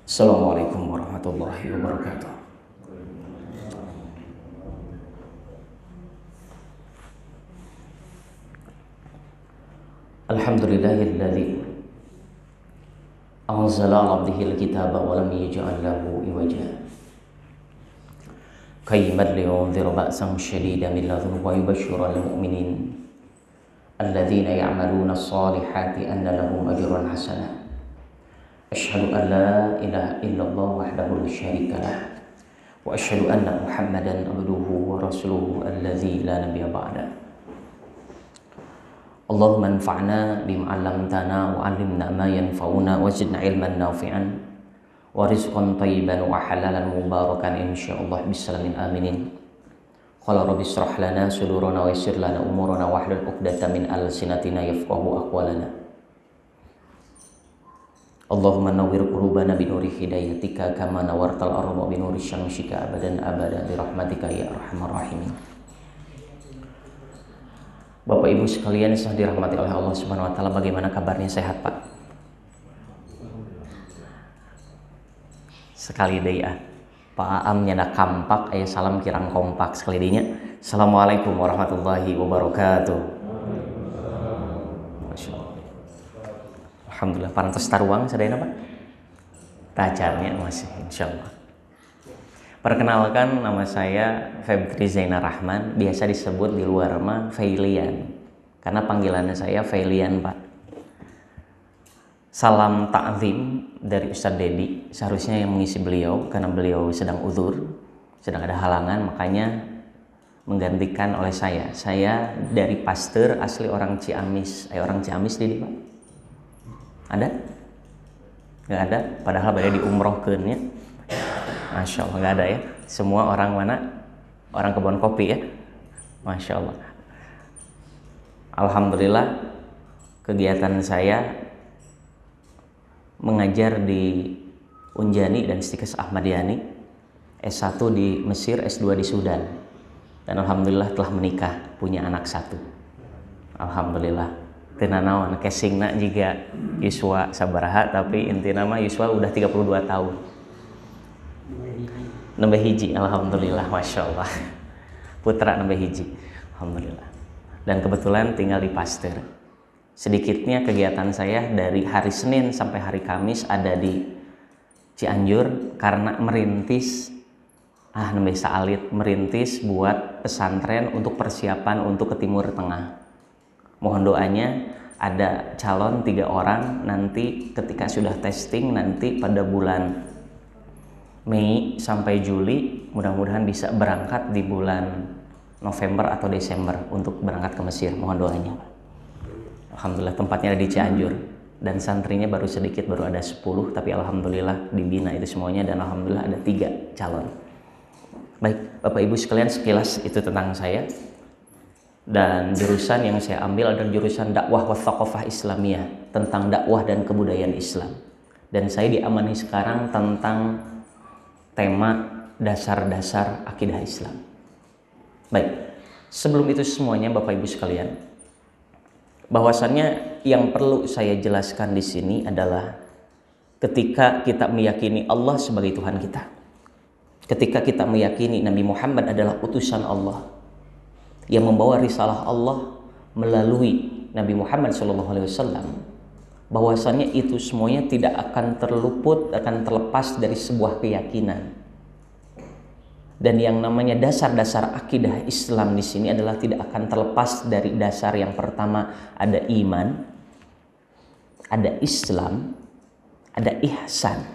Assalamualaikum warahmatullahi wabarakatuh. Alhamdulillahilladzi anzala 'ala 'abdihil kitaba wa lam yaj'al lahu iwaja. Qayyiman liyunzira ba'san shadidan min ladunhu wa yubashshiral mu'minin alladzina ya'maluna as-solihati anna lahum ajran hasanah. Asyhadu an la ilaha illallah wahdahu la syarika lah wa asyhadu anna Muhammadan abduhu wa rasuluhu alladzi la nabiyya ba'da. Allahumma anfa'na bima 'allamtana wa 'allimna ma yanfa'una wa zidna ilman nafi'an wa rizqan thayyiban wa halalan mubarakan insyaallah bisalamin aminin. Qala rabbi ishrah lana sudurana wa yassir lana umurana wahlul 'uqdatam min alsinatina yafqahu aqwalana. Allahumma nawwir qulubana binuri hidayatika kama nawartal arda binuri syamsika abadan abada birahmatika ya arhamar rahimin. Bapak Ibu sekalian yang dirahmati oleh Allah Subhanahu wa taala, bagaimana kabarnya, sehat Pak? Sekali deui Pak Aam nyanda kampak aya salam kirang kompak sekali deui nya. Assalamualaikum warahmatullahi wabarakatuh. Alhamdulillah, parantos taruang sadayana Pak. Tacarnya masih insyaallah. Perkenalkan, nama saya Febri Zainar Rahman, biasa disebut di luar mah Feilian. Karena panggilannya saya Feilian, Pak. Salam ta'zim dari Ustadz Dedi, seharusnya yang mengisi beliau karena beliau sedang uzur, sedang ada halangan, makanya menggantikan oleh saya. Saya dari Pasteur, asli orang Ciamis. Orang Ciamis di Pak? Ada? Nggak ada? Padahal berada di umrohkeun ya. Masya Allah, nggak ada ya. Semua orang mana? Orang kebun kopi ya. Masya Allah. Alhamdulillah, kegiatan saya mengajar di Unjani dan Istikes Ahmadiyani, S1 di Mesir, S2 di Sudan. Dan alhamdulillah telah menikah, punya anak 1. Alhamdulillah. Tina naon casingna juga Yuswa sabaraha, tapi intina mah Yuswa udah 32 tahun. Nambah hiji, alhamdulillah, masya Allah. Putra nambah hiji, alhamdulillah. Dan kebetulan tinggal di Pasteur. Sedikitnya kegiatan saya dari hari Senin sampai hari Kamis ada di Cianjur karena merintis nambah saalit merintis buat pesantren untuk persiapan untuk ke Timur Tengah. Mohon doanya, ada calon 3 orang nanti ketika sudah testing nanti pada bulan Mei sampai Juli, mudah-mudahan bisa berangkat di bulan November atau Desember untuk berangkat ke Mesir. Mohon doanya. Alhamdulillah tempatnya ada di Cianjur dan santrinya baru sedikit, baru ada 10, tapi alhamdulillah dibina itu semuanya dan alhamdulillah ada 3 calon. Baik, Bapak Ibu sekalian, sekilas itu tentang saya. Dan jurusan yang saya ambil adalah jurusan dakwah wa thaqafah Islamiyah, tentang dakwah dan kebudayaan Islam. Dan saya diamani sekarang tentang tema dasar-dasar akidah Islam. Baik, sebelum itu semuanya Bapak Ibu sekalian, bahwasannya yang perlu saya jelaskan di sini adalah ketika kita meyakini Allah sebagai Tuhan kita, ketika kita meyakini Nabi Muhammad adalah utusan Allah yang membawa risalah Allah melalui Nabi Muhammad SAW, bahwasannya itu semuanya tidak akan terluput, akan terlepas dari sebuah keyakinan. Dan yang namanya dasar-dasar akidah Islam di sini adalah tidak akan terlepas dari dasar yang pertama, ada iman, ada Islam, ada ihsan.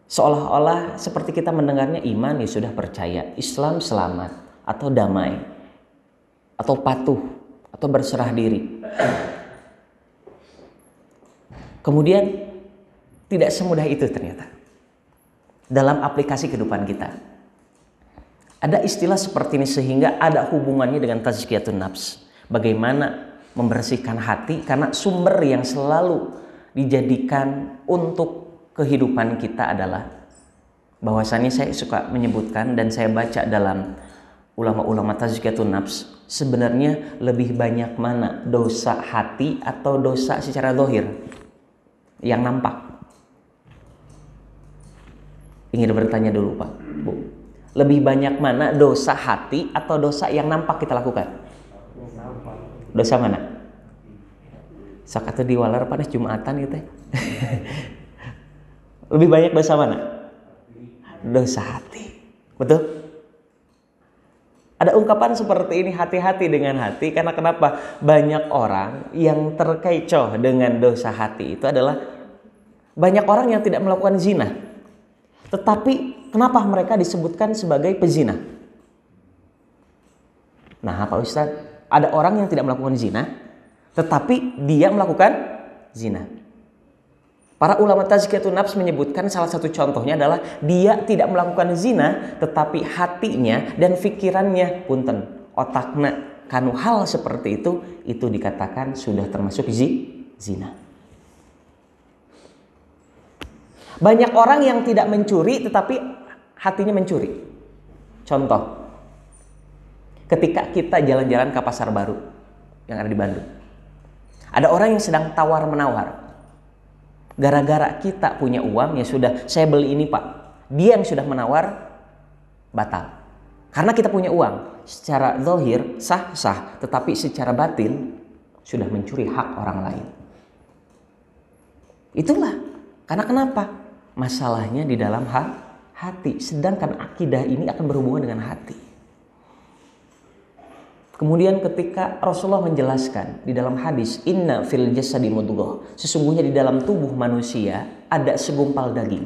Seolah-olah seperti kita mendengarnya iman ya sudah percaya, Islam selamat atau damai atau patuh atau berserah diri. Kemudian tidak semudah itu ternyata dalam aplikasi kehidupan kita. Ada istilah seperti ini sehingga ada hubungannya dengan tazkiyatun nafs. Bagaimana membersihkan hati, karena sumber yang selalu dijadikan untuk kehidupan kita adalah, bahwasannya saya suka menyebutkan dan saya baca dalam ulama-ulama tazkiyatun nafs, sebenarnya lebih banyak mana dosa hati atau dosa secara zahir yang nampak? Ingin bertanya dulu Pak, Bu. Lebih banyak mana dosa hati atau dosa yang nampak kita lakukan? Dosa mana? Sok atuh diwalar panas Jumatan gitu. Lebih banyak dosa mana? Dosa hati. Betul? Ada ungkapan seperti ini, hati-hati dengan hati, karena kenapa? Banyak orang yang terkecoh dengan dosa hati itu adalah banyak orang yang tidak melakukan zina. Tetapi kenapa mereka disebutkan sebagai pezina? Nah, Pak Ustadz, ada orang yang tidak melakukan zina, tetapi dia melakukan zina. Para ulama tazkiyatun nafs menyebutkan salah satu contohnya adalah dia tidak melakukan zina, tetapi hatinya dan pikirannya, punten, otakna, kanu hal seperti itu dikatakan sudah termasuk zina. Banyak orang yang tidak mencuri tetapi hatinya mencuri. Contoh, ketika kita jalan-jalan ke pasar baru yang ada di Bandung, ada orang yang sedang tawar-menawar. Gara-gara kita punya uang, ya sudah, saya beli ini Pak. Dia yang sudah menawar, batal. Karena kita punya uang, secara zahir sah-sah, tetapi secara batin sudah mencuri hak orang lain. Itulah, karena kenapa? Masalahnya di dalam hati. Sedangkan akidah ini akan berhubungan dengan hati. Kemudian ketika Rasulullah menjelaskan di dalam hadis, inna fil jasadi mudghah, sesungguhnya di dalam tubuh manusia ada segumpal daging.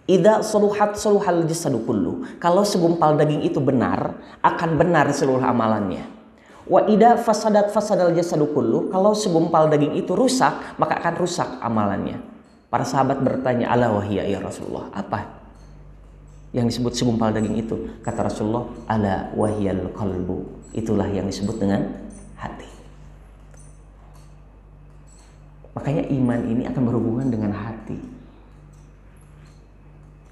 Idza saluhat saluhal jasadu kullu. Kalau segumpal daging itu benar, akan benar seluruh amalannya. Wa idza fasadat fasadal jasadu kullu. Kalau segumpal daging itu rusak, maka akan rusak amalannya. Para sahabat bertanya, ala wahiyya ya Rasulullah, apa yang disebut segumpal daging itu? Kata Rasulullah, ala wahyal qalbu, itulah yang disebut dengan hati. Makanya iman ini akan berhubungan dengan hati.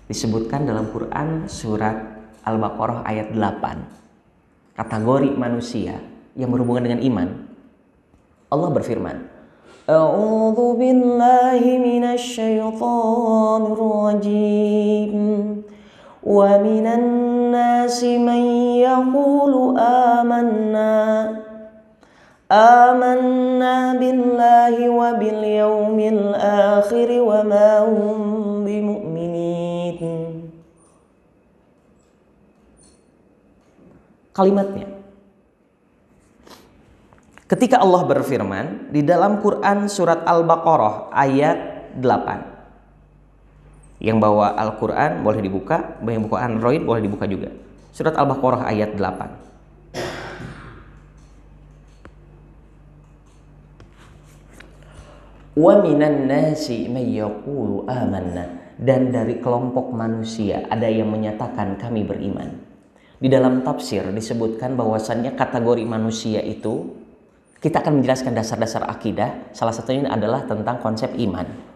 Disebutkan dalam Quran surat Al-Baqarah ayat 8, kategori manusia yang berhubungan dengan iman. Allah berfirman, A'udzu billahi minasy syaithanir rajim. Wa minan nasi man yaqulu amanna billahi wa bil yaumil akhir wa ma hum bimu'minin. Kalimatnya, ketika Allah berfirman di dalam Quran surat Al-Baqarah ayat 8. Yang bawa Al-Quran boleh dibuka, yang buka Android boleh dibuka juga. Surat Al-Baqarah ayat 8. Wa minan nasi may yaqulu amanna, dan dari kelompok manusia ada yang menyatakan kami beriman. Di dalam tafsir disebutkan bahwasannya kategori manusia itu, kita akan menjelaskan dasar-dasar akidah, salah satunya adalah tentang konsep iman.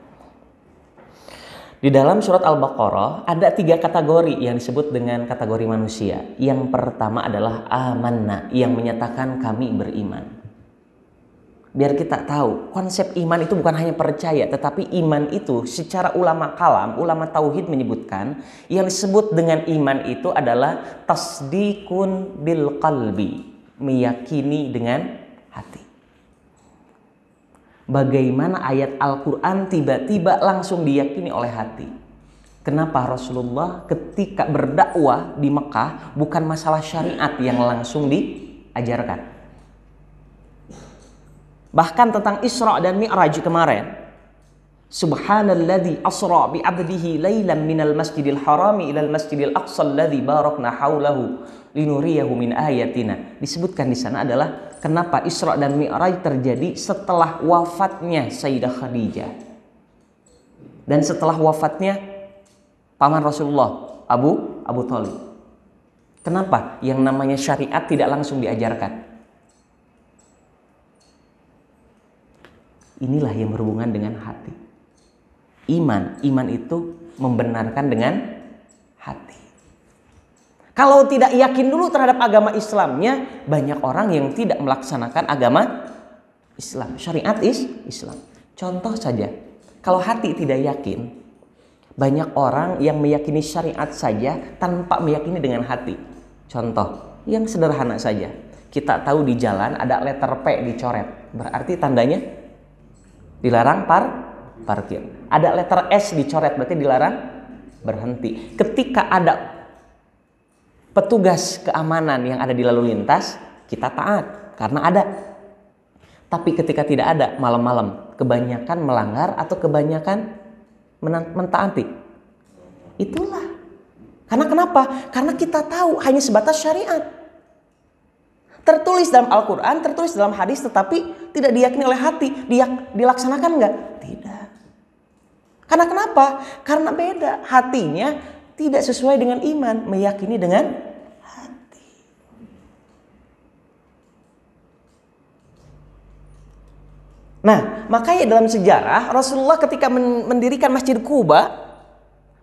Di dalam surat Al-Baqarah ada 3 kategori yang disebut dengan kategori manusia. Yang pertama adalah amanna, yang menyatakan kami beriman. Biar kita tahu, konsep iman itu bukan hanya percaya, tetapi iman itu secara ulama kalam, ulama tauhid menyebutkan, yang disebut dengan iman itu adalah tasdikun bil qalbi, meyakini dengan hati. Bagaimana ayat Al-Quran tiba-tiba langsung diyakini oleh hati? Kenapa Rasulullah ketika berdakwah di Mekah bukan masalah syariat yang langsung diajarkan? Bahkan tentang Isra dan Mi'raj kemarin, Subhanalladzi asra bi 'abdihi lailan minal masjidil harami ilal masjidil aqsa alladzi barakna haulahu linuriyahu min ayatina. Disebutkan di sana adalah kenapa Isra dan Mi'raj terjadi setelah wafatnya Sayyidah Khadijah dan setelah wafatnya paman Rasulullah Abu Thalib. Kenapa yang namanya syariat tidak langsung diajarkan? Inilah yang berhubungan dengan hati. Iman itu membenarkan dengan hati. Kalau tidak yakin dulu terhadap agama Islamnya, banyak orang yang tidak melaksanakan agama Islam, syariat Islam. Contoh saja, kalau hati tidak yakin, banyak orang yang meyakini syariat saja tanpa meyakini dengan hati. Contoh yang sederhana saja, kita tahu di jalan ada letter P dicoret, berarti tandanya dilarang parkir. Ada letter S dicoret, berarti dilarang berhenti. Ketika ada petugas keamanan yang ada di lalu lintas, kita taat karena ada. Tapi ketika tidak ada, malam-malam kebanyakan melanggar atau kebanyakan mentaati. Itulah. Karena kenapa? Karena kita tahu hanya sebatas syariat. Tertulis dalam Al-Quran, tertulis dalam hadis, tetapi tidak diyakini oleh hati. Dilaksanakan enggak? Tidak. Karena kenapa? Karena beda. Hatinya tidak sesuai dengan iman, meyakini dengan hati. Nah, makanya dalam sejarah Rasulullah ketika mendirikan Masjid Quba,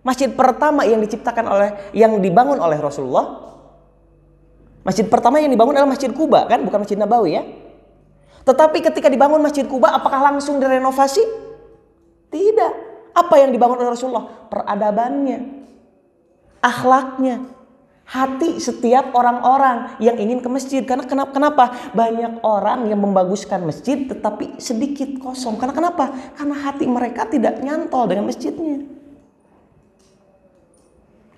masjid pertama yang dibangun oleh Rasulullah, masjid pertama yang dibangun adalah Masjid Quba, kan, bukan Masjid Nabawi ya. Tetapi ketika dibangun Masjid Quba, apakah langsung direnovasi? Tidak. Apa yang dibangun oleh Rasulullah? Peradabannya, akhlaknya, hati setiap orang-orang yang ingin ke masjid. Karena kenapa? Banyak orang yang membaguskan masjid tetapi sedikit kosong. Karena kenapa? Karena hati mereka tidak nyantol dengan masjidnya.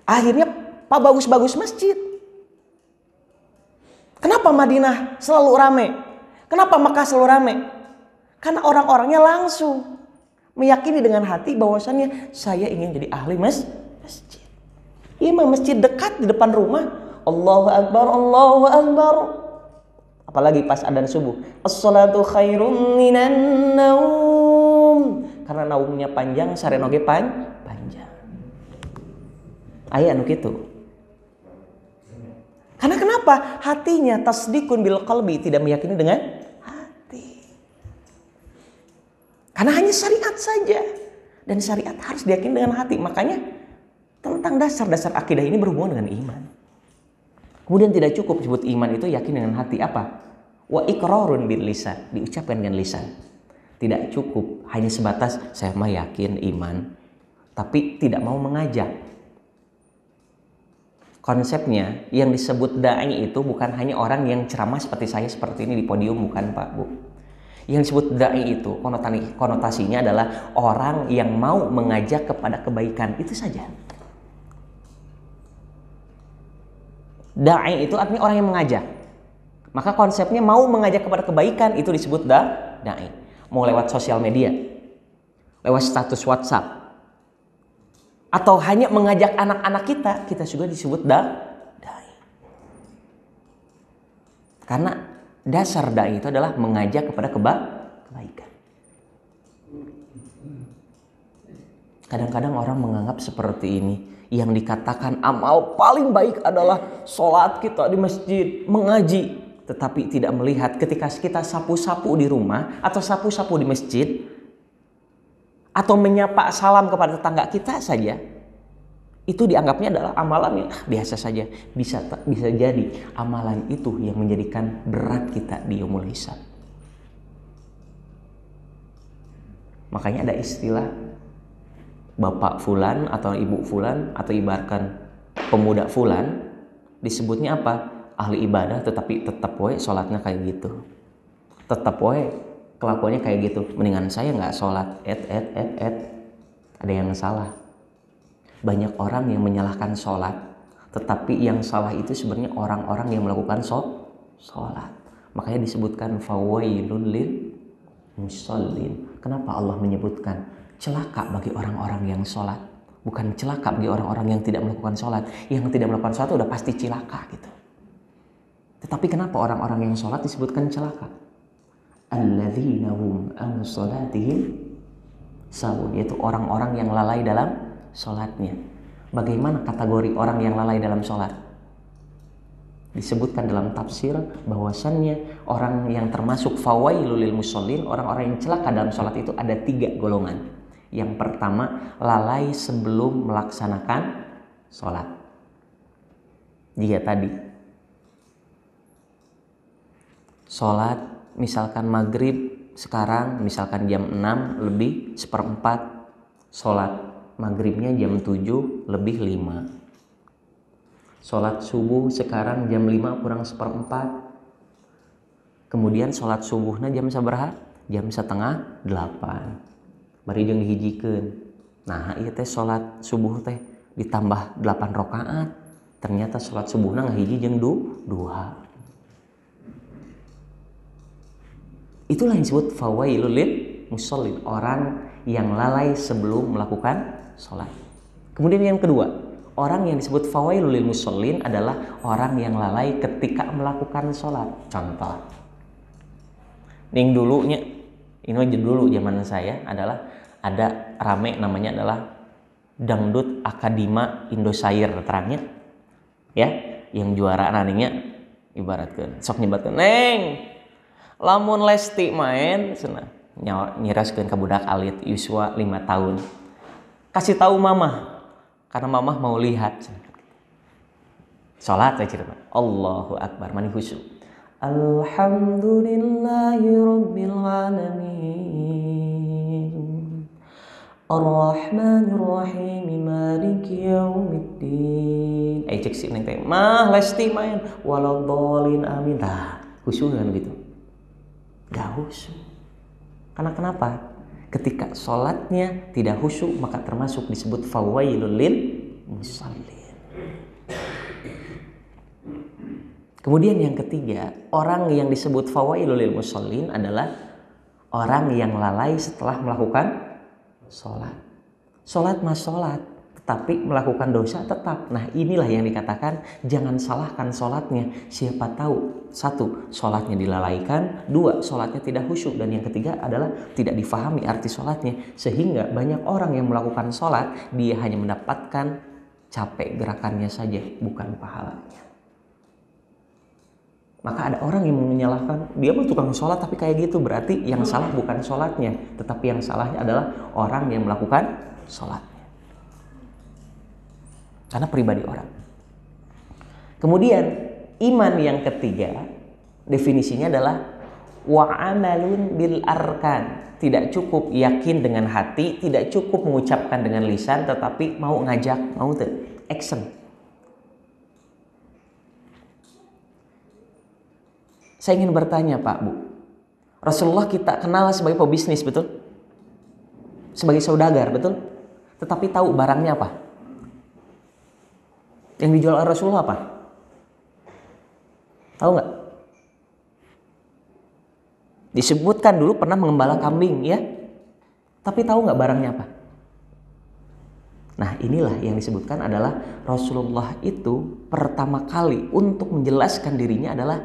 Akhirnya bagus-bagus masjid. Kenapa Madinah selalu ramai? Kenapa Makkah selalu ramai? Karena orang-orangnya langsung meyakini dengan hati bahwasannya saya ingin jadi ahli masjid. Imam masjid dekat di depan rumah, Allahu Akbar, Allahu Akbar. Apalagi pas adzan subuh, as-salatu khairum minan naum. Karena naumnya panjang, sarenoge panjang. Aya anu kitu. Karena kenapa? Hatinya tasdikun bil qalbi, tidak meyakini dengan hati. Karena hanya syariat saja. Dan syariat harus diyakini dengan hati. Makanya tentang dasar-dasar akidah ini berhubungan dengan iman. Kemudian tidak cukup sebut iman itu yakin dengan hati. Apa? Wa iqrarun bil lisan, diucapkan dengan lisan. Tidak cukup hanya sebatas saya mah yakin iman, tapi tidak mau mengajak. Konsepnya yang disebut dai itu bukan hanya orang yang ceramah seperti saya seperti ini di podium, bukan Pak Bu. Yang disebut dai itu konotasinya adalah orang yang mau mengajak kepada kebaikan, itu saja. Dai itu artinya orang yang mengajak. Maka konsepnya mau mengajak kepada kebaikan itu disebut dai. Mau lewat sosial media, lewat status WhatsApp, atau hanya mengajak anak-anak kita juga disebut dai. Karena dasar dai itu adalah mengajak kepada kebaikan. Kadang-kadang orang menganggap seperti ini. Yang dikatakan amal paling baik adalah sholat kita di masjid, mengaji. Tetapi tidak melihat ketika kita sapu-sapu di rumah atau sapu-sapu di masjid, atau menyapa salam kepada tetangga kita saja, itu dianggapnya adalah amalan yang biasa saja. Bisa jadi amalan itu yang menjadikan berat kita di yaumul hisab. Makanya ada istilah bapak fulan atau ibu fulan, atau ibaratkan pemuda fulan, disebutnya apa? Ahli ibadah, tetapi tetap we sholatnya kayak gitu. Tetap we kelakuannya kayak gitu. Mendingan saya nggak sholat. Ada yang salah. Banyak orang yang menyalahkan sholat, tetapi yang salah itu sebenarnya orang-orang yang melakukan sholat. Makanya disebutkan fawailun lil musallin. Kenapa Allah menyebutkan celaka bagi orang-orang yang sholat, bukan celaka bagi orang-orang yang tidak melakukan sholat? Yang tidak melakukan sholat udah pasti cilaka gitu. Tetapi kenapa orang-orang yang sholat disebutkan celaka? Alladzina hum an sholatihim sahun, yaitu orang-orang yang lalai dalam sholatnya. Bagaimana kategori orang yang lalai dalam sholat? Disebutkan dalam tafsir bahwasannya orang yang termasuk fawailul lil musallin, orang-orang yang celaka dalam sholat itu ada 3 golongan. Yang pertama, lalai sebelum melaksanakan sholat. Jika tadi sholat misalkan maghrib sekarang misalkan jam 6 lebih seperempat, sholat maghribnya jam 7 lebih 5. Sholat subuh sekarang jam 5 kurang seperempat. Kemudian sholat subuhnya jam sabaraha? Jam setengah 8. Bari jeung dihijikeun. Nah, ieu teh sholat subuh teh ditambah 8 rakaat. Ternyata sholat subuhna ngahiji jeung duha. Itulah yang disebut fawailul lil musallin, orang yang lalai sebelum melakukan sholat. Kemudian yang kedua, orang yang disebut fawailul lil musallin adalah orang yang lalai ketika melakukan sholat. Contoh, ning dulunya, ini aja dulu zaman saya adalah ada rame namanya adalah Dangdut Akadima Indosiar terangnya, ya, yang juara naningnya ibaratkan sok nyebatkan neng lamun Lesti main cenah nyiraskeun ka budak alit yuswa 5 tahun. Kasih tahu mama karena mama mau lihat. Salat saya cerita. Allahu akbar mani khusyuk. Alhamdulillahirabbil alamin. Ar-Rahmanir Rahim Maliki Yaumiddin. Cek si neng teh mah Lesti main waladhdallin amin. Tah, khusyuk kan gitu. Gak khusyuk. Karena kenapa? Ketika sholatnya tidak khusyuk maka termasuk disebut fawailul lil musallin. Kemudian yang ketiga, orang yang disebut fawailul lil musallin adalah orang yang lalai setelah melakukan sholat. Sholat mah sholat, tetapi melakukan dosa tetap. Nah, inilah yang dikatakan jangan salahkan sholatnya. Siapa tahu, satu, sholatnya dilalaikan, dua, sholatnya tidak khusyuk, dan yang ketiga adalah tidak difahami arti sholatnya. Sehingga banyak orang yang melakukan sholat, dia hanya mendapatkan capek gerakannya saja, bukan pahalanya. Maka ada orang yang menyalahkan, dia mah tukang sholat tapi kayak gitu. Berarti yang salah bukan sholatnya, tetapi yang salahnya adalah orang yang melakukan sholat. Karena pribadi orang. Kemudian iman yang ketiga definisinya adalah wa'amalun bil arkan. Tidak cukup yakin dengan hati, tidak cukup mengucapkan dengan lisan, tetapi mau ngajak, mau action. Saya ingin bertanya Pak Bu, Rasulullah kita kenal sebagai pebisnis, betul? Sebagai saudagar, betul? Tetapi tahu barangnya apa? Yang dijual oleh Rasulullah apa? Tahu nggak? Disebutkan dulu pernah mengembala kambing, ya. Tapi tahu nggak barangnya apa? Nah, inilah yang disebutkan adalah Rasulullah itu pertama kali untuk menjelaskan dirinya adalah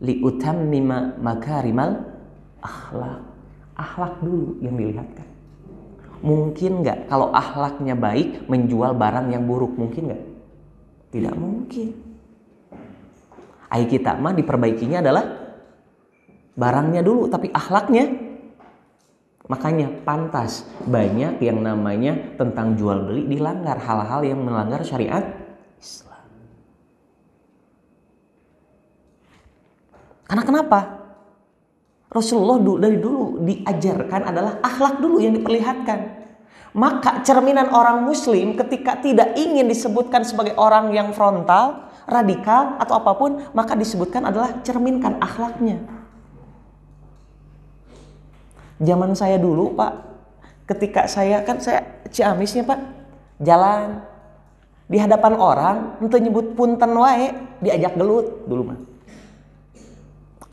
liutammima makarimal akhlak. Akhlak dulu yang dilihatkan. Mungkin nggak kalau akhlaknya baik menjual barang yang buruk? Mungkin nggak? Tidak mungkin. Ai kita mah diperbaikinya adalah barangnya dulu, tapi akhlaknya. Makanya pantas banyak yang namanya tentang jual beli dilanggar, hal-hal yang melanggar syariat Islam. Karena kenapa? Rasulullah dari dulu diajarkan adalah akhlak dulu yang diperlihatkan. Maka cerminan orang muslim ketika tidak ingin disebutkan sebagai orang yang frontal, radikal atau apapun, maka disebutkan adalah cerminkan akhlaknya. Zaman saya dulu Pak, ketika saya Ciamisnya Pak, jalan di hadapan orang, ente nyebut punten wae, diajak gelut dulu mah.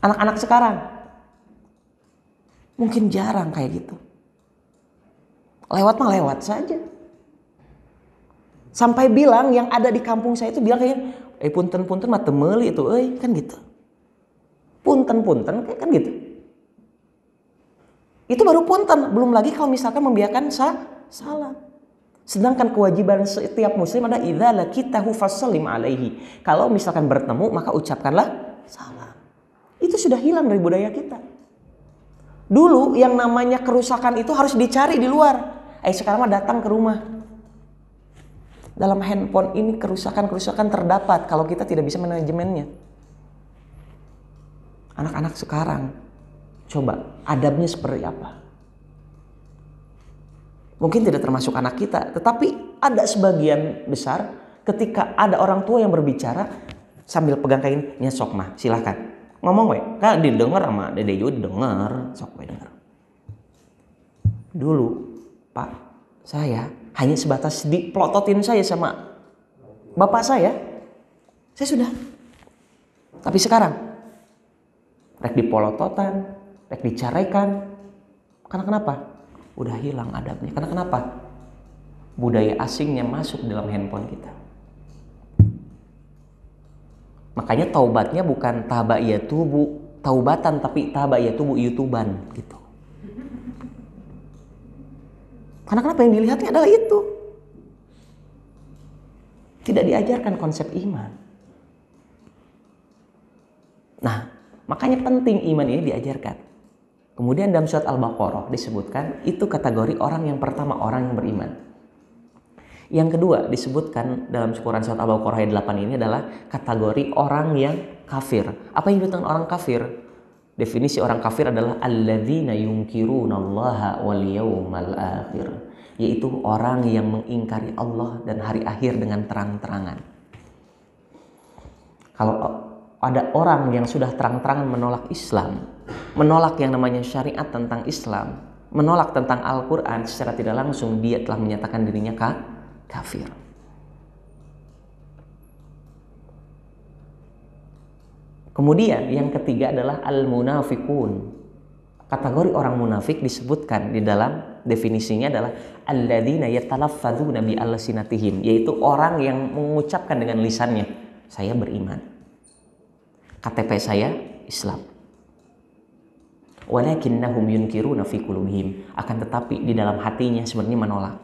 Anak-anak sekarang mungkin jarang kayak gitu. Lewat mah lewat saja. Sampai bilang yang ada di kampung saya itu bilang kayak, punten-punten mah teu meuli itu kan gitu. Punten-punten kan gitu. Itu baru punten, belum lagi kalau misalkan membiarkan salam. Sedangkan kewajiban setiap muslim ada idza laqitahu fasallim alaihi. Kalau misalkan bertemu maka ucapkanlah salam. Itu sudah hilang dari budaya kita. Dulu yang namanya kerusakan itu harus dicari di luar. Sekarang mah datang ke rumah. dalam handphone ini kerusakan-kerusakan terdapat kalau kita tidak bisa manajemennya. Anak-anak sekarang, coba adabnya seperti apa? Mungkin tidak termasuk anak kita, tetapi ada sebagian besar ketika ada orang tua yang berbicara sambil pegang kain, nya sok mah, silahkan ngomong we, kan didengar sama dede juga didengar, sok we dengar. Dulu Pak, saya hanya sebatas dipelototin saya sama bapak saya sudah. Tapi sekarang rek dipolototan, rek dicarekan. Karena kenapa? Udah hilang adabnya. Karena kenapa? Budaya asingnya masuk dalam handphone kita. Makanya taubatnya bukan tabayatubu taubatan, tapi tabayatubu youtuban gitu. Karena kenapa? Yang dilihatnya adalah itu. Tidak diajarkan konsep iman. Nah, makanya penting iman ini diajarkan. Kemudian dalam surat Al-Baqarah disebutkan itu kategori orang yang pertama, orang yang beriman. Yang kedua disebutkan dalam Quran surat Al-Baqarah ayat 8 ini adalah kategori orang yang kafir. Apa yang disebut dengan orang kafir? Definisi orang kafir adalah alladzina yunkirunallaha wal yaumal akhir, yaitu orang yang mengingkari Allah dan hari akhir dengan terang-terangan. Kalau ada orang yang sudah terang-terangan menolak Islam, menolak yang namanya syariat tentang Islam, menolak tentang Al-Quran, secara tidak langsung dia telah menyatakan dirinya kafir. Kemudian yang ketiga adalah al-munafiqun. Kategori orang munafik disebutkan di dalam definisinya adalah alladzina yatalaffadzuna bi alsinatihim, yaitu orang yang mengucapkan dengan lisannya, saya beriman. KTP saya Islam. Walakinnahum yunkiruna fi qulubihim, akan tetapi di dalam hatinya sebenarnya menolak.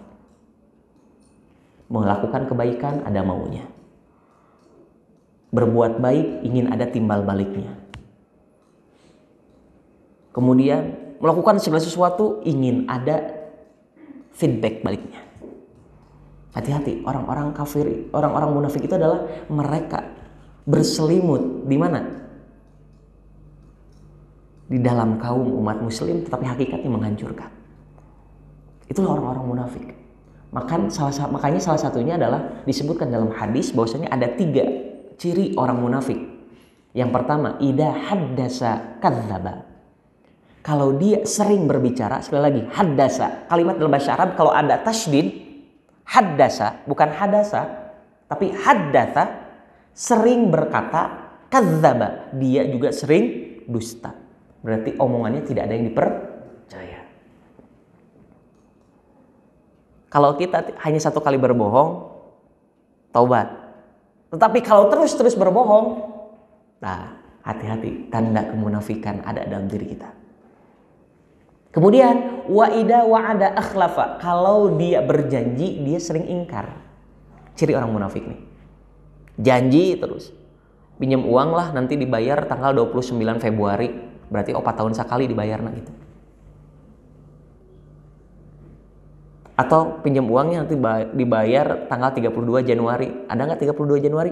Melakukan kebaikan ada maunya. Berbuat baik ingin ada timbal baliknya. Kemudian melakukan segala sesuatu ingin ada feedback baliknya. Hati-hati, orang-orang kafir, orang-orang munafik itu adalah mereka berselimut di mana? Di dalam kaum umat muslim, tetapi hakikatnya menghancurkan. Itulah orang-orang munafik. Makanya salah satunya adalah disebutkan dalam hadis bahwasanya ada 3 ciri orang munafik. Yang pertama, idza haddasa kadzdzaba. Kalau dia sering berbicara, sekali lagi haddasa. Kalimat dalam bahasa Arab kalau ada tasydid, haddasa, bukan hadasa, tapi haddatsa, sering berkata, kadzdzaba, dia juga sering dusta. Berarti omongannya tidak ada yang dipercaya. Kalau kita hanya 1 kali berbohong, taubat. Tetapi kalau terus berbohong, nah hati-hati, tanda kemunafikan ada dalam diri kita. Kemudian wa idza wa'ada akhlafa, kalau dia berjanji dia sering ingkar. Ciri orang munafik nih. Janji terus. Pinjam uang lah nanti dibayar tanggal 29 Februari. Berarti 4 tahun sekali dibayarna gitu. Atau pinjam uangnya nanti dibayar tanggal 32 Januari. Ada nggak 32 Januari?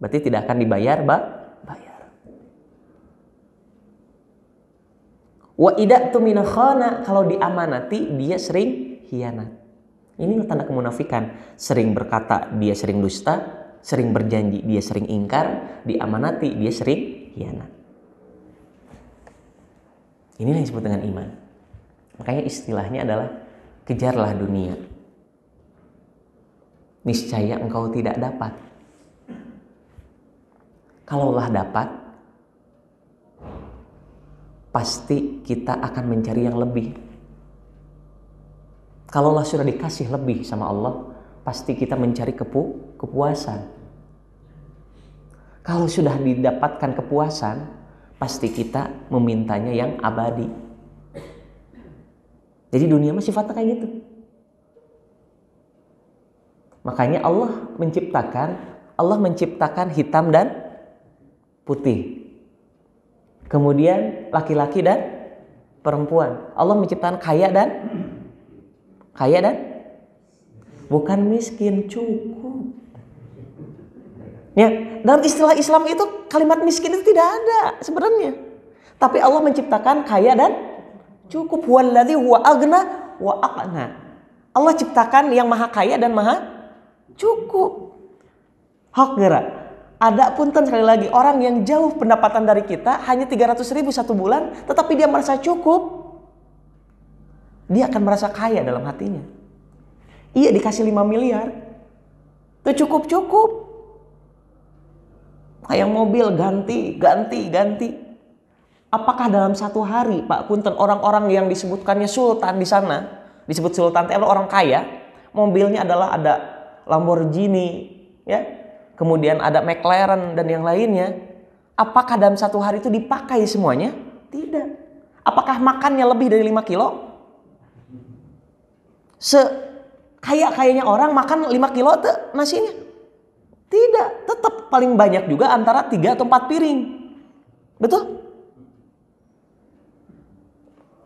Berarti tidak akan dibayar, bayar. Wa idza tumina khana, kalau diamanati dia sering khianat. Ini tanda kemunafikan. Sering berkata dia sering dusta, sering berjanji dia sering ingkar, diamanati dia sering khianat. Ini yang disebut dengan iman. Makanya istilahnya adalah kejarlah dunia, niscaya engkau tidak dapat. Kalaulah dapat, pasti kita akan mencari yang lebih. Kalaulah sudah dikasih lebih sama Allah, pasti kita mencari kepuasan. Kalau sudah didapatkan kepuasan, pasti kita memintanya yang abadi. Jadi dunia mah sifatnya kayak gitu. Makanya Allah menciptakan hitam dan putih. Kemudian laki-laki dan perempuan. Allah menciptakan kaya dan bukan miskin, cukup. Ya, dalam istilah Islam itu kalimat miskin itu tidak ada sebenarnya. Tapi Allah menciptakan kaya dan cukup. Huwallazi huwa aghna wa aqna. Allah ciptakan yang maha kaya dan maha cukup. Hak gerak. Ada punten sekali lagi orang yang jauh pendapatan dari kita hanya 300.000 satu bulan, tetapi dia merasa cukup. Dia akan merasa kaya dalam hatinya. Iya, dikasih 5 miliar. Itu cukup. Kayak mobil ganti. Apakah dalam satu hari, Pak Punten, orang-orang yang disebutkannya sultan di sana, disebut sultan itu orang kaya, mobilnya adalah ada Lamborghini, ya, kemudian ada McLaren dan yang lainnya. Apakah dalam satu hari itu dipakai semuanya? Tidak. Apakah makannya lebih dari 5 kilo? Sekaya-kayanya orang makan 5 kilo tuh nasinya? Tidak, tetap paling banyak juga antara 3 atau 4 piring. Betul?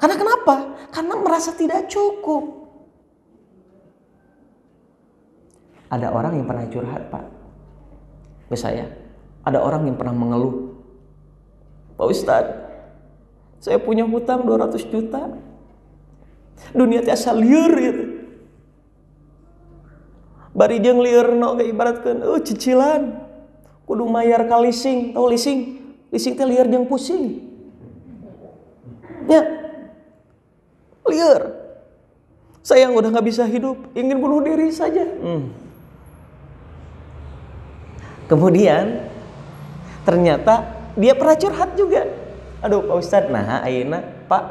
Karena kenapa? Karena merasa tidak cukup. Ada orang yang pernah curhat, Pak, ke saya. Ada orang yang pernah mengeluh. Pak Ustadz, saya punya hutang 200 juta. Dunia tiasa liur gitu. Bari jeung liurna ge ibaratkeun cicilan. Kudu mayar ka leasing, tahu leasing? Leasing teh lieur jeung pusing. Ya. Liur. Saya yang udah enggak bisa hidup, ingin bunuh diri saja. Kemudian ternyata dia pernah curhat juga. Aduh Pak Ustadz, nah ayeuna Pak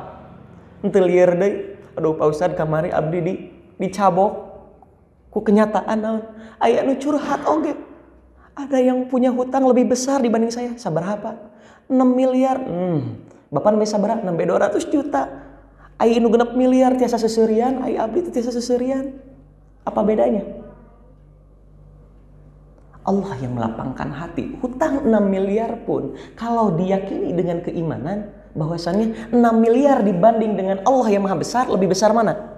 henteu lieur deui. Aduh Pak Ustadz, kamari abdi dicabok. Ku kenyataan naon aya anu curhat oge. Ada yang punya hutang lebih besar dibanding saya. Sabaraha, 6 miliar. Bapak nembe sabaraha? Nembe 200 juta. Aya nu 6 miliar tiasa seseurian, aya abdi tiasa seseurian. Apa bedanya? Allah yang melapangkan hati. Hutang 6 miliar pun kalau diyakini dengan keimanan bahwasannya 6 miliar dibanding dengan Allah yang maha besar, lebih besar mana?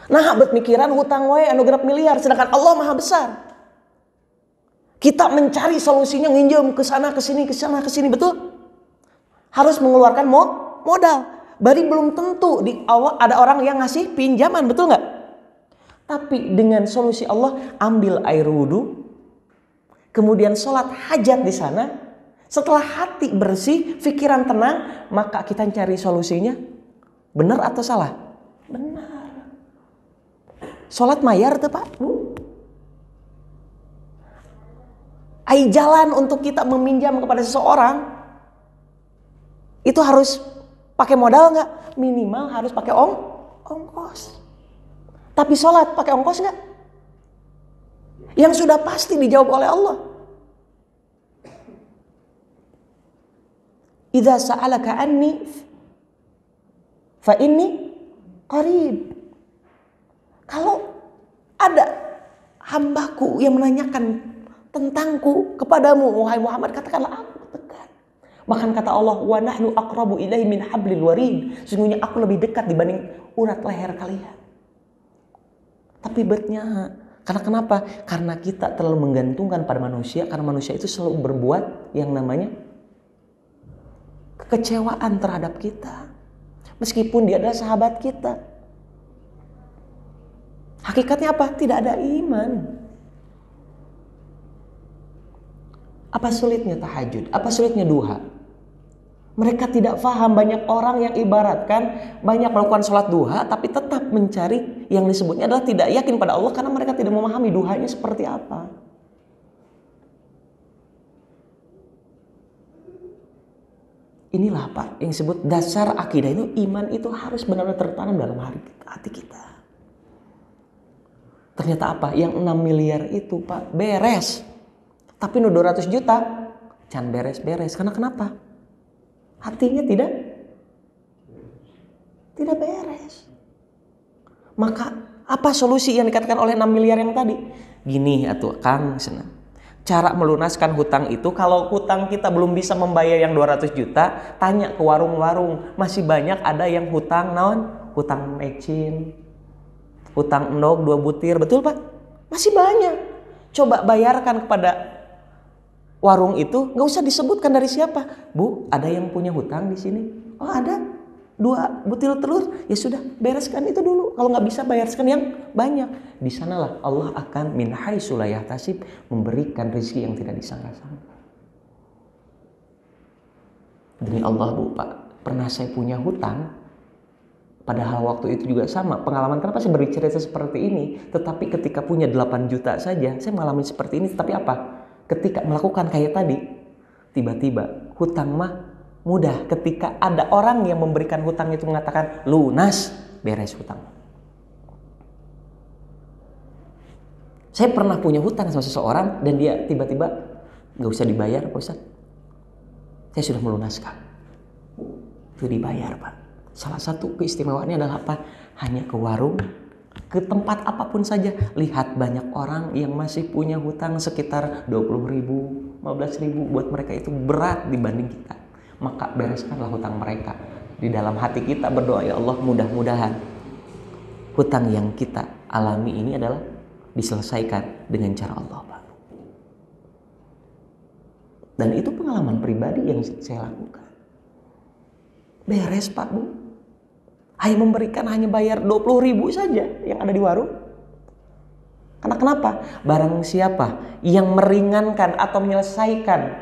Nah, bet mikiran hutang wae anu 6 miliar sedangkan Allah maha besar. Kita mencari solusinya nginjem ke sana ke sini betul? Harus mengeluarkan modal. Bari belum tentu di Allah ada orang yang ngasih pinjaman, betul nggak? Tapi dengan solusi Allah, ambil air wudhu, kemudian sholat hajat di sana. Setelah hati bersih, pikiran tenang, maka kita cari solusinya. Benar atau salah? Benar. Sholat mayar tuh Pak. Ai jalan untuk kita meminjam kepada seseorang itu harus pakai modal nggak? Minimal harus pakai ongkos. Tapi sholat pakai ongkos nggak? Yang sudah pasti dijawab oleh Allah. Idza sa'alaka anni fa inni qarib. Kalau ada hambaku yang menanyakan tentangku kepadamu, wahai Muhammad, katakanlah aku dekat. Bahkan kata Allah, wa nahnu aqrabu ilaihi min hablil warid. Sesungguhnya aku lebih dekat dibanding urat leher kalian. Tapi betnya, karena kenapa? Karena kita terlalu menggantungkan pada manusia, karena manusia itu selalu berbuat yang namanya kekecewaan terhadap kita. Meskipun dia adalah sahabat kita. Hakikatnya apa? Tidak ada iman. Apa sulitnya tahajud? Apa sulitnya duha? Mereka tidak paham. Banyak orang yang ibaratkan banyak melakukan sholat duha tapi tetap mencari yang disebutnya adalah tidak yakin pada Allah karena mereka tidak memahami duhanya seperti apa. Inilah Pak yang disebut dasar akidah itu. Iman itu harus benar-benar tertanam dalam hati kita. Ternyata apa? Yang 6 miliar itu Pak beres. Tapi 200 juta can beres-beres. Karena kenapa? Hatinya tidak beres. Maka apa solusi yang dikatakan oleh 6 miliar yang tadi? Gini atuh Kang, senang. Cara melunaskan hutang itu, kalau hutang kita belum bisa membayar yang 200 juta, tanya ke warung-warung. Masih banyak ada yang hutang naon? Hutang mecin. hutang endog 2 butir, betul Pak? Masih banyak. Coba bayarkan kepada warung itu, nggak usah disebutkan dari siapa. Bu, ada yang punya hutang di sini? Oh ada, 2 butir telur. Ya sudah, bereskan itu dulu. Kalau nggak bisa, bereskan yang banyak. Di sanalah Allah akan min haitsu la yahtasib, memberikan rezeki yang tidak disangka-sangka. Demi Allah Bu, Pak, pernah saya punya hutang. Padahal waktu itu juga sama. Pengalaman kenapa saya bercerita seperti ini. Tetapi ketika punya 8 juta saja, saya mengalami seperti ini. Tapi apa? Ketika melakukan kayak tadi, tiba-tiba hutang mah mudah. Ketika ada orang yang memberikan hutang itu mengatakan lunas, beres hutang. Saya pernah punya hutang sama seseorang dan dia tiba-tiba gak usah dibayar Pak Ustaz. Saya sudah melunaskan. Itu dibayar Pak. Salah satu keistimewaannya adalah apa? Hanya ke warung, ke tempat apapun saja. Lihat banyak orang yang masih punya hutang sekitar 20.000, 15.000. Buat mereka itu berat dibanding kita. Maka bereskanlah hutang mereka. Di dalam hati kita berdoa, ya Allah, mudah-mudahan hutang yang kita alami ini adalah diselesaikan dengan cara Allah Pak. Dan itu pengalaman pribadi yang saya lakukan. Beres Pak Bu. Hanya memberikan, hanya bayar 20.000 saja yang ada di warung. Karena kenapa? Barang siapa yang meringankan atau menyelesaikan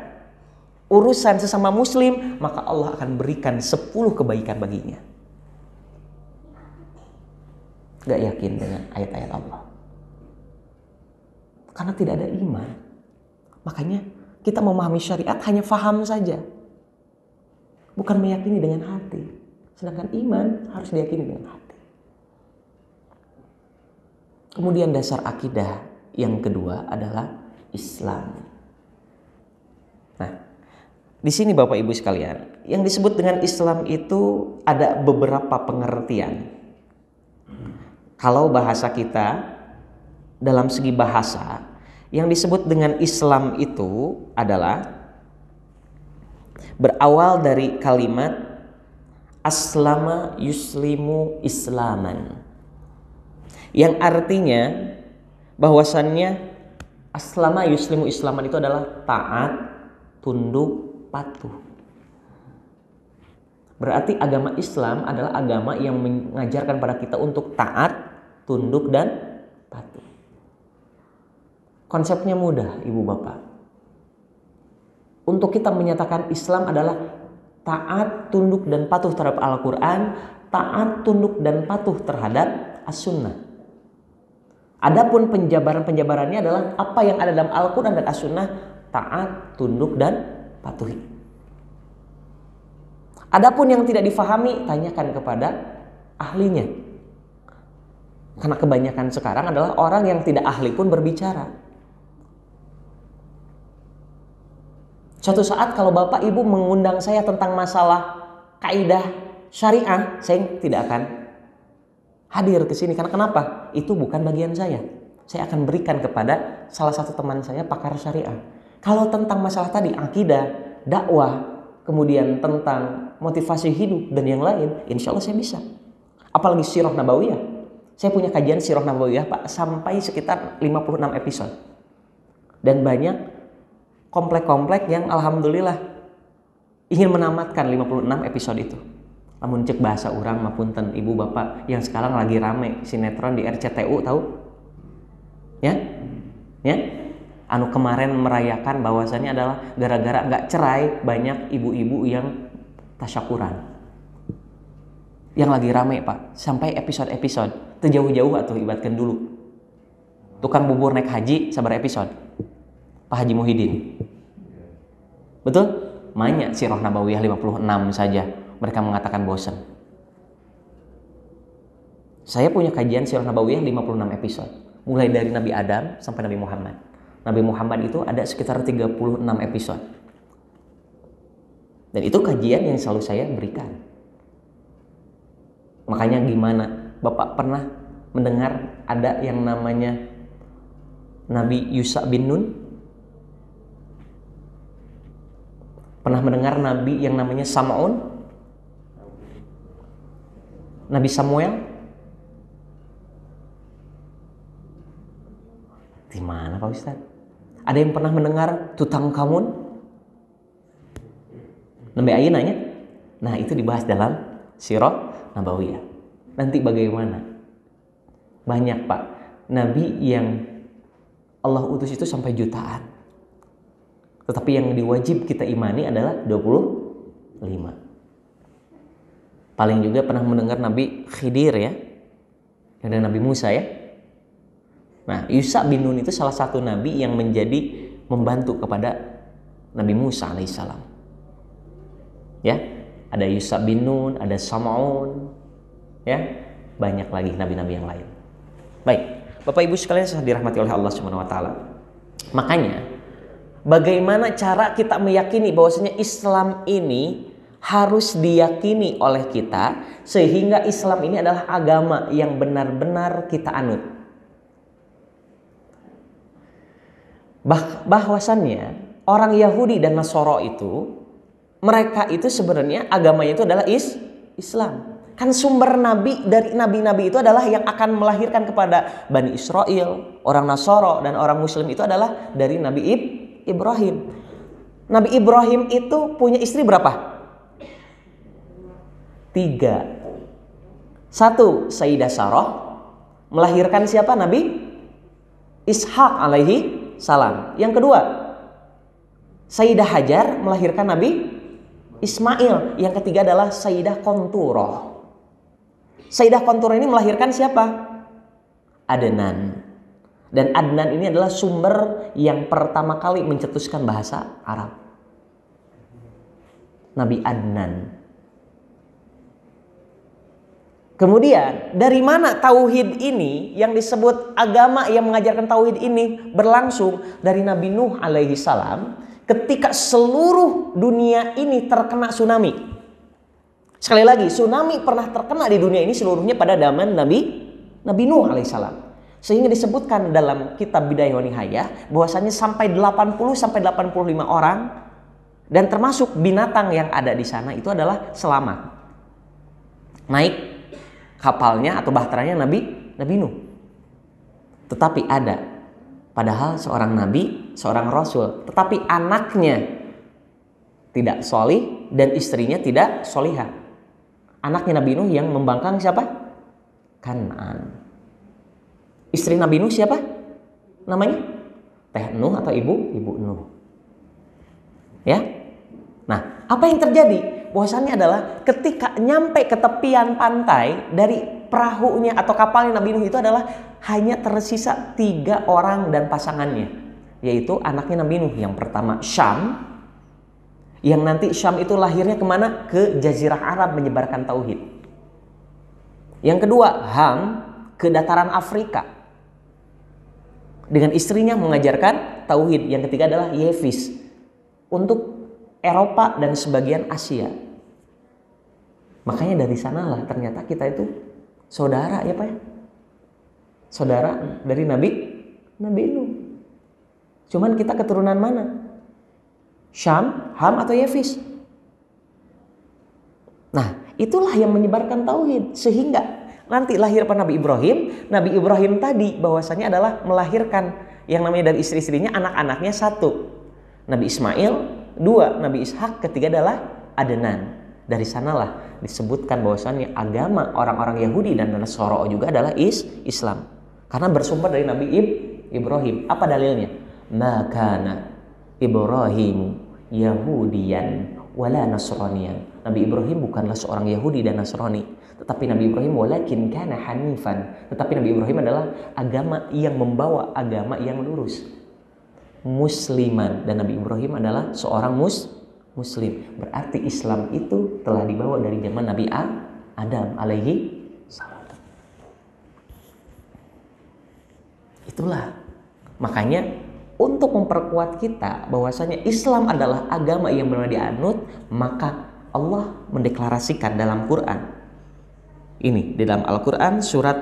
urusan sesama muslim, maka Allah akan berikan 10 kebaikan baginya. Gak yakin dengan ayat-ayat Allah. Karena tidak ada iman. Makanya kita memahami syariat hanya faham saja. Bukan meyakini dengan hati. Sedangkan iman harus diyakini dengan hati. Kemudian dasar akidah yang kedua adalah Islam. Nah, di sini Bapak Ibu sekalian, yang disebut dengan Islam itu ada beberapa pengertian. Kalau bahasa kita, dalam segi bahasa, yang disebut dengan Islam itu adalah berawal dari kalimat aslama yuslimu islaman, yang artinya bahwasannya aslama yuslimu islaman itu adalah taat, tunduk, patuh. Berarti agama Islam adalah agama yang mengajarkan pada kita untuk taat, tunduk, dan patuh. Konsepnya mudah Ibu Bapak. Untuk kita menyatakan Islam adalah taat, tunduk, dan patuh terhadap Al-Quran, taat, tunduk, dan patuh terhadap As-Sunnah. Adapun penjabarannya adalah apa yang ada dalam Al-Quran dan As-Sunnah, taat, tunduk, dan patuhi. Adapun yang tidak difahami, tanyakan kepada ahlinya. Karena kebanyakan sekarang adalah orang yang tidak ahli pun berbicara. Suatu saat kalau Bapak Ibu mengundang saya tentang masalah kaidah syariah, saya tidak akan hadir ke sini. Karena kenapa? Itu bukan bagian saya. Saya akan berikan kepada salah satu teman saya pakar syariah. Kalau tentang masalah tadi, akidah, dakwah, kemudian tentang motivasi hidup dan yang lain, insya Allah saya bisa. Apalagi sirah nabawiyah. Saya punya kajian sirah nabawiyah Pak sampai sekitar 56 episode. Dan banyak komplek-komplek yang alhamdulillah ingin menamatkan 56 episode itu. Namun cek bahasa orang mapunten Ibu Bapak yang sekarang lagi rame sinetron di RCTU tahu? Ya? Anu kemarin merayakan bahwasannya adalah gara-gara nggak cerai banyak ibu-ibu yang tasyakuran. Yang lagi rame Pak, sampai episode-episode terjauh-jauh atau ibaratkan dulu. Tukang bubur naik haji sabar episode. Pak Haji Muhyiddin. Betul? Banyak Sirah Nabawiyah 56 saja. Mereka mengatakan bosan. Saya punya kajian Sirah Nabawiyah 56 episode. Mulai dari Nabi Adam sampai Nabi Muhammad. Nabi Muhammad itu ada sekitar 36 episode. Dan itu kajian yang selalu saya berikan. Makanya gimana? Bapak pernah mendengar ada yang namanya Nabi Yusa bin Nun? Pernah mendengar Nabi yang namanya Sam'un? Nabi Samuel? Di mana Pak Ustaz? Ada yang pernah mendengar Tutankhamun? Nembe ayeuna nanya? Nah, itu dibahas dalam Sirah Nabawiyah. Nanti bagaimana? Banyak Pak, nabi yang Allah utus itu sampai jutaan. Tetapi yang diwajib kita imani adalah 25. Paling juga pernah mendengar Nabi Khidir ya. Yang ada Nabi Musa ya. Nah, Yusha bin Nun itu salah satu nabi yang menjadi membantu kepada Nabi Musa alaihissalam. Ya, ada Yusha bin Nun, ada Sam'un, ya, banyak lagi nabi-nabi yang lain. Baik, Bapak Ibu sekalian yang dirahmati oleh Allah Subhanahu wa taala. Makanya, bagaimana cara kita meyakini bahwasanya Islam ini harus diyakini oleh kita sehingga Islam ini adalah agama yang benar-benar kita anut. Bahwasannya orang Yahudi dan Nasoro itu, mereka itu sebenarnya agamanya itu adalah Islam. Kan sumber nabi dari nabi-nabi itu adalah yang akan melahirkan kepada Bani Israel, orang Nasoro dan orang Muslim itu adalah dari Nabi Ibrahim. Nabi Ibrahim itu punya istri berapa? 3. 1, Sayyidah Sarah melahirkan siapa? Nabi Ishak alaihi salam. Yang kedua, Sayyidah Hajar melahirkan Nabi Ismail. Yang ketiga adalah Sayyidah Qunturah. Sayyidah Qunturah ini melahirkan siapa? Adnan. Dan Adnan ini adalah sumber yang pertama kali mencetuskan bahasa Arab. Nabi Adnan. Kemudian dari mana tauhid ini yang disebut agama yang mengajarkan tauhid ini berlangsung? Dari Nabi Nuh alaihi salam ketika seluruh dunia ini terkena tsunami. Sekali lagi, tsunami pernah terkena di dunia ini seluruhnya pada zaman Nabi Nuh alaihi salam. Sehingga disebutkan dalam kitab Bidayah wa Nihayah bahwasanya sampai 80 sampai 85 orang dan termasuk binatang yang ada di sana itu adalah selamat. Naik kapalnya atau bahteranya Nabi Nuh. Tetapi ada, padahal seorang nabi, seorang rasul, tetapi anaknya tidak solih dan istrinya tidak solihah. Anaknya Nabi Nuh yang membangkang siapa? Kan'an. Istri Nabi Nuh siapa? Namanya? Teh Nuh atau Ibu Nuh. Ya. Nah, apa yang terjadi? Bahwasannya adalah ketika nyampe ke tepian pantai dari perahunya atau kapalnya Nabi Nuh itu adalah hanya tersisa 3 orang dan pasangannya, yaitu anaknya Nabi Nuh. Yang pertama Syam, yang nanti Syam itu lahirnya kemana? Ke Jazirah Arab menyebarkan tauhid. Yang kedua Ham, ke dataran Afrika dengan istrinya mengajarkan tauhid. Yang ketiga adalah Yefis untuk Eropa dan sebagian Asia. Makanya dari sanalah ternyata kita itu saudara ya Pak ya. Saudara dari Nabi Nuh. Cuman kita keturunan mana? Syam, Ham atau Yefis? Nah, itulah yang menyebarkan tauhid sehingga nanti lahir Nabi Ibrahim. Nabi Ibrahim tadi bahwasanya adalah melahirkan yang namanya dari istri-istrinya anak-anaknya 1 Nabi Ismail, 2 Nabi Ishak, ketiga adalah Adnan. Dari sanalah disebutkan bahwasannya agama orang-orang Yahudi dan Nasara juga adalah Islam. Karena bersumber dari Nabi Ibrahim. Apa dalilnya? Makana Ibrahim Yahudiyan wala Nasraniyan. Nabi Ibrahim bukanlah seorang Yahudi dan Nasrani, tetapi Nabi Ibrahim walakin kana hanifan. Tetapi Nabi Ibrahim adalah agama yang membawa agama yang lurus. Musliman, dan Nabi Ibrahim adalah seorang Muslim. Berarti Islam itu telah dibawa dari zaman Nabi Adam alaihi salam. Itulah makanya untuk memperkuat kita bahwasanya Islam adalah agama yang benar dianut, maka Allah mendeklarasikan dalam Quran. Ini di dalam Al-Quran surat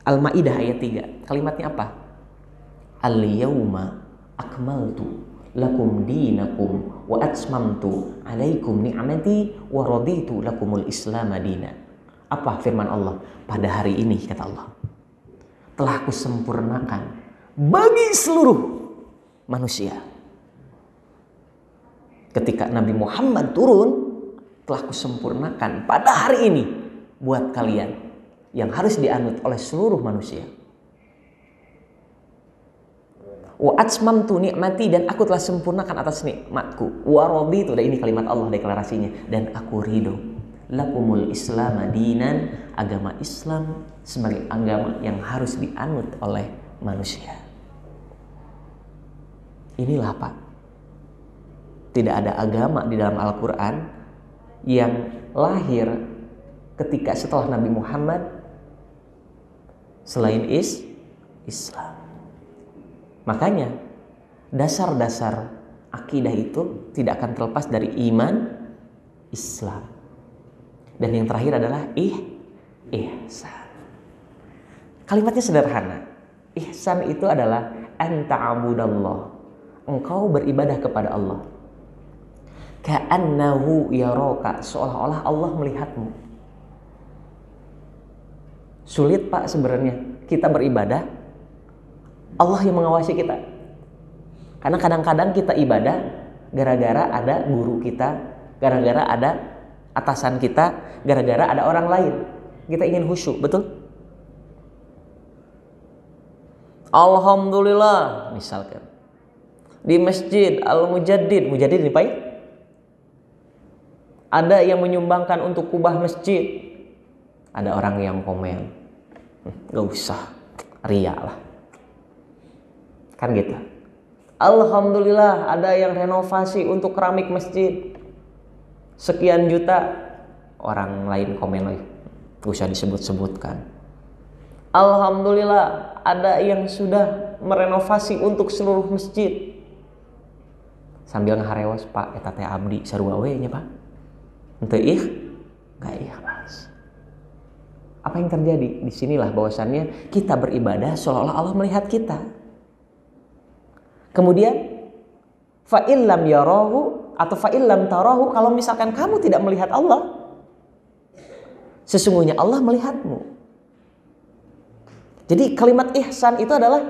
Al-Maidah ayat 3. Kalimatnya apa? Al-yawma akmaltu lakum dinakum wa atmamtu alaikum ni'mati wa raditu lakumul islam madina. Apa firman Allah? Pada hari ini kata Allah, telah kusempurnakan bagi seluruh manusia. Ketika Nabi Muhammad turun, telah kusempurnakan pada hari ini buat kalian yang harus dianut oleh seluruh manusia. Wa atmamtu ni'mati, dan aku telah sempurnakan atas nikmatku. Wa raditu, dan ini kalimat Allah deklarasinya, dan aku ridho lakumul Islam dinan, agama Islam sebagai agama yang harus dianut oleh manusia. Inilah Pak, tidak ada agama di dalam Al-Quran yang lahir ketika setelah Nabi Muhammad selain Islam. Makanya dasar-dasar akidah itu tidak akan terlepas dari iman, Islam. Dan yang terakhir adalah ihsan. Kalimatnya sederhana. Ihsan itu adalah anta'abudallah, engkau beribadah kepada Allah, ka'annahu yaraka, seolah-olah Allah melihatmu. Sulit Pak sebenarnya kita beribadah, Allah yang mengawasi kita. Karena kadang-kadang kita ibadah gara-gara ada guru kita, gara-gara ada atasan kita, gara-gara ada orang lain. Kita ingin khusyuk, betul? Alhamdulillah, misalkan di masjid Al-Mujaddid, Mujaddid ini Pak ya? Ada yang menyumbangkan untuk kubah masjid. Ada orang yang komen, gak usah, ria lah. Kan gitu. Alhamdulillah ada yang renovasi untuk keramik masjid sekian juta. Orang lain komen lagi, gak usah disebut-sebutkan. Alhamdulillah ada yang sudah merenovasi untuk seluruh masjid. Sambil ngaharewas, Pak, eta teh abdi sarua we nya Pak. Henteu gak ikhlas. Apa yang terjadi? Disinilah bahwasannya kita beribadah seolah-olah Allah melihat kita. Kemudian fa'illam yarahu atau fa'illam tarahu, kalau misalkan kamu tidak melihat Allah, sesungguhnya Allah melihatmu. Jadi kalimat ihsan itu adalah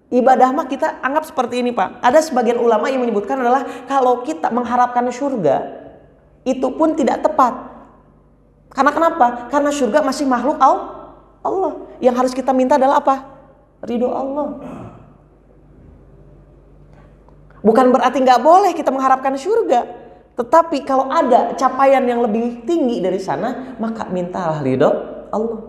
ibadah mah kita anggap seperti ini Pak. Ada sebagian ulama yang menyebutkan adalah kalau kita mengharapkan surga itu pun tidak tepat. Karena kenapa? Karena surga masih makhluk Allah. Yang harus kita minta adalah apa? Ridho Allah. Bukan berarti nggak boleh kita mengharapkan surga, tetapi kalau ada capaian yang lebih tinggi dari sana, maka mintalah ridho Allah.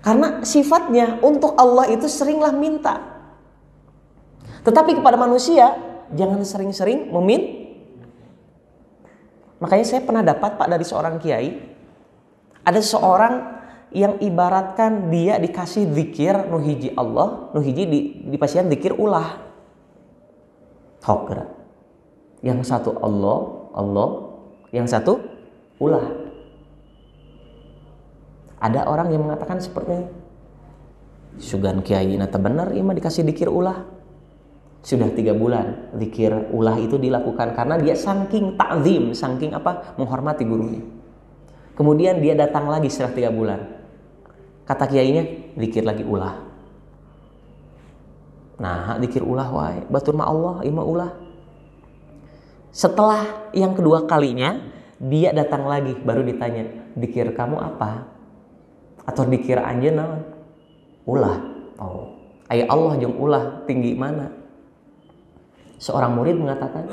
Karena sifatnya untuk Allah itu seringlah minta. Tetapi kepada manusia jangan sering-sering meminta. Makanya saya pernah dapat Pak dari seorang kiai, ada seorang yang ibaratkan dia dikasih zikir nuhiji Allah, nuhiji dipasihan zikir ulah. Hokra. Yang satu Allah, yang satu ulah. Ada orang yang mengatakan seperti ini. Sugan kiai nata bener ima dikasih zikir ulah. Sudah 3 bulan zikir ulah itu dilakukan karena dia saking ta'zim, saking apa? Menghormati gurunya. Kemudian dia datang lagi setelah 3 bulan. Kata kiainya, zikir lagi ulah. Nah, zikir ulah wae, batur ma Allah, ima ulah. Setelah yang kedua kalinya, dia datang lagi, baru ditanya, zikir kamu apa? Atau zikir anjeun naon? Ulah. Oh, aya Allah jeung ulah tinggi mana? Seorang murid mengatakan,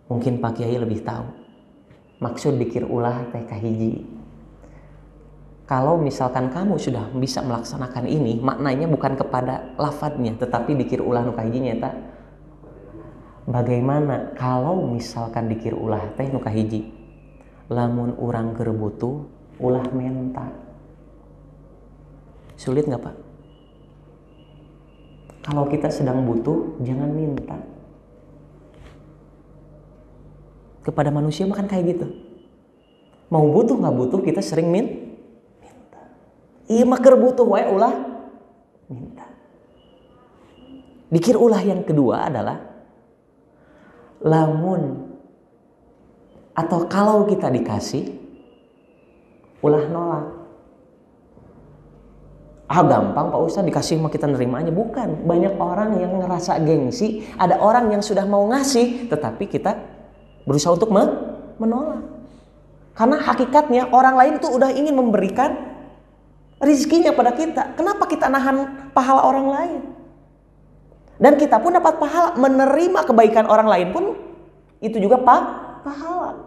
mungkin Pak Kiai lebih tahu. Maksud zikir ulah teh kahiji. Kalau misalkan kamu sudah bisa melaksanakan ini, maknanya bukan kepada lafadznya, tetapi zikir ulah nu kahiji nyata. Bagaimana kalau misalkan zikir ulah teh nu kahiji? Lamun urang keur butuh, ulah menta. Sulit nggak Pak? Kalau kita sedang butuh, jangan minta. Kepada manusia makan kayak gitu. Mau butuh nggak butuh, kita sering minta. Iya mah keur butuh wae ulah minta. Zikir ulah yang kedua adalah lamun atau kalau kita dikasih ulah nolak. Ah gampang Pak Ustadz, dikasih mah kita nerima aja. Bukan, banyak orang yang ngerasa gengsi. Ada orang yang sudah mau ngasih, tetapi kita berusaha untuk menolak. Karena hakikatnya orang lain tuh udah ingin memberikan rizkinya pada kita. Kenapa kita nahan pahala orang lain? Dan kita pun dapat pahala. Menerima kebaikan orang lain pun itu juga pahala.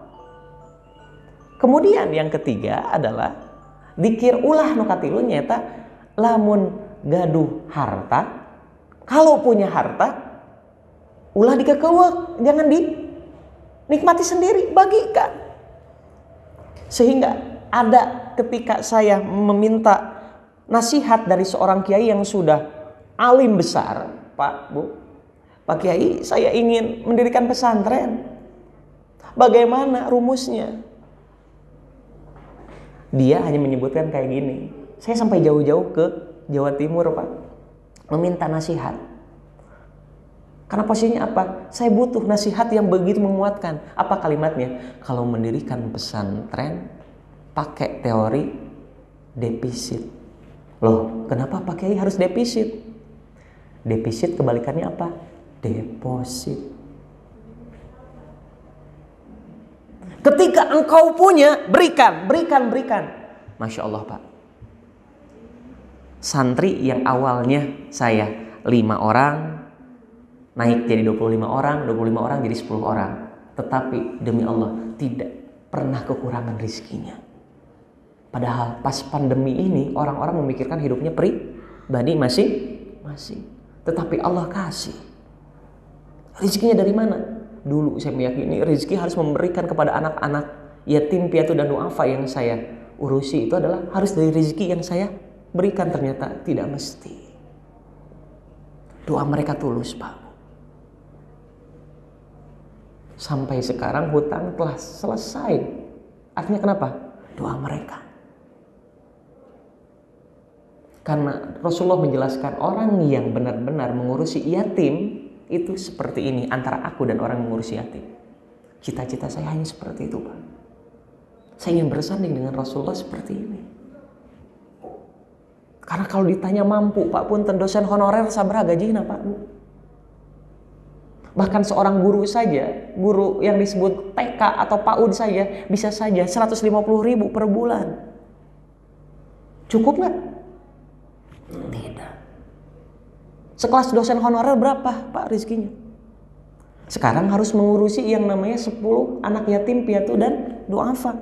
Kemudian yang ketiga adalah dikir ulah nu katilu nyata lamun gaduh harta. Kalau punya harta ulah dikekeuweuk, jangan dinikmati sendiri, bagikan. Sehingga ada ketika saya meminta nasihat dari seorang kiai yang sudah alim besar, Pak, Bu, Pak Kiai, saya ingin mendirikan pesantren. Bagaimana rumusnya? Dia hanya menyebutkan kayak gini. Saya sampai jauh-jauh ke Jawa Timur, Pak, meminta nasihat. Karena posisinya apa? Saya butuh nasihat yang begitu menguatkan. Apa kalimatnya? Kalau mendirikan pesantren pakai teori defisit. Loh, kenapa Pak Kiai harus defisit? Defisit kebalikannya apa? Deposit. Ketika engkau punya, berikan. Masya Allah, Pak. Santri yang awalnya saya 5 orang naik jadi 25 orang jadi 10 orang. Tetapi demi Allah tidak pernah kekurangan rizkinya. Padahal pas pandemi ini orang-orang memikirkan hidupnya pribadi masih. Tetapi Allah kasih. Rizkinya dari mana? Dulu saya meyakini rizki harus memberikan kepada anak-anak yatim piatu dan duafa yang saya urusi. Itu adalah harus dari rizki yang saya berikan. Ternyata tidak mesti. Doa mereka tulus, Pak. Sampai sekarang hutang telah selesai. Artinya kenapa? Doa mereka. Karena Rasulullah menjelaskan orang yang benar-benar mengurusi yatim itu seperti ini antara aku dan orang yang mengurusi yatim. Cita-cita saya hanya seperti itu, Pak. Saya ingin bersanding dengan Rasulullah seperti ini. Karena kalau ditanya mampu, Pak, punten dosen honorer sabaraha gajina, Pak, Bu. Bahkan seorang guru saja, guru yang disebut TK atau PAUD saja bisa saja 150.000 per bulan. Cukup nggak? Tidak. Sekelas dosen honorer berapa, Pak, rizkinya? Sekarang harus mengurusi yang namanya 10 anak yatim piatu dan duafa.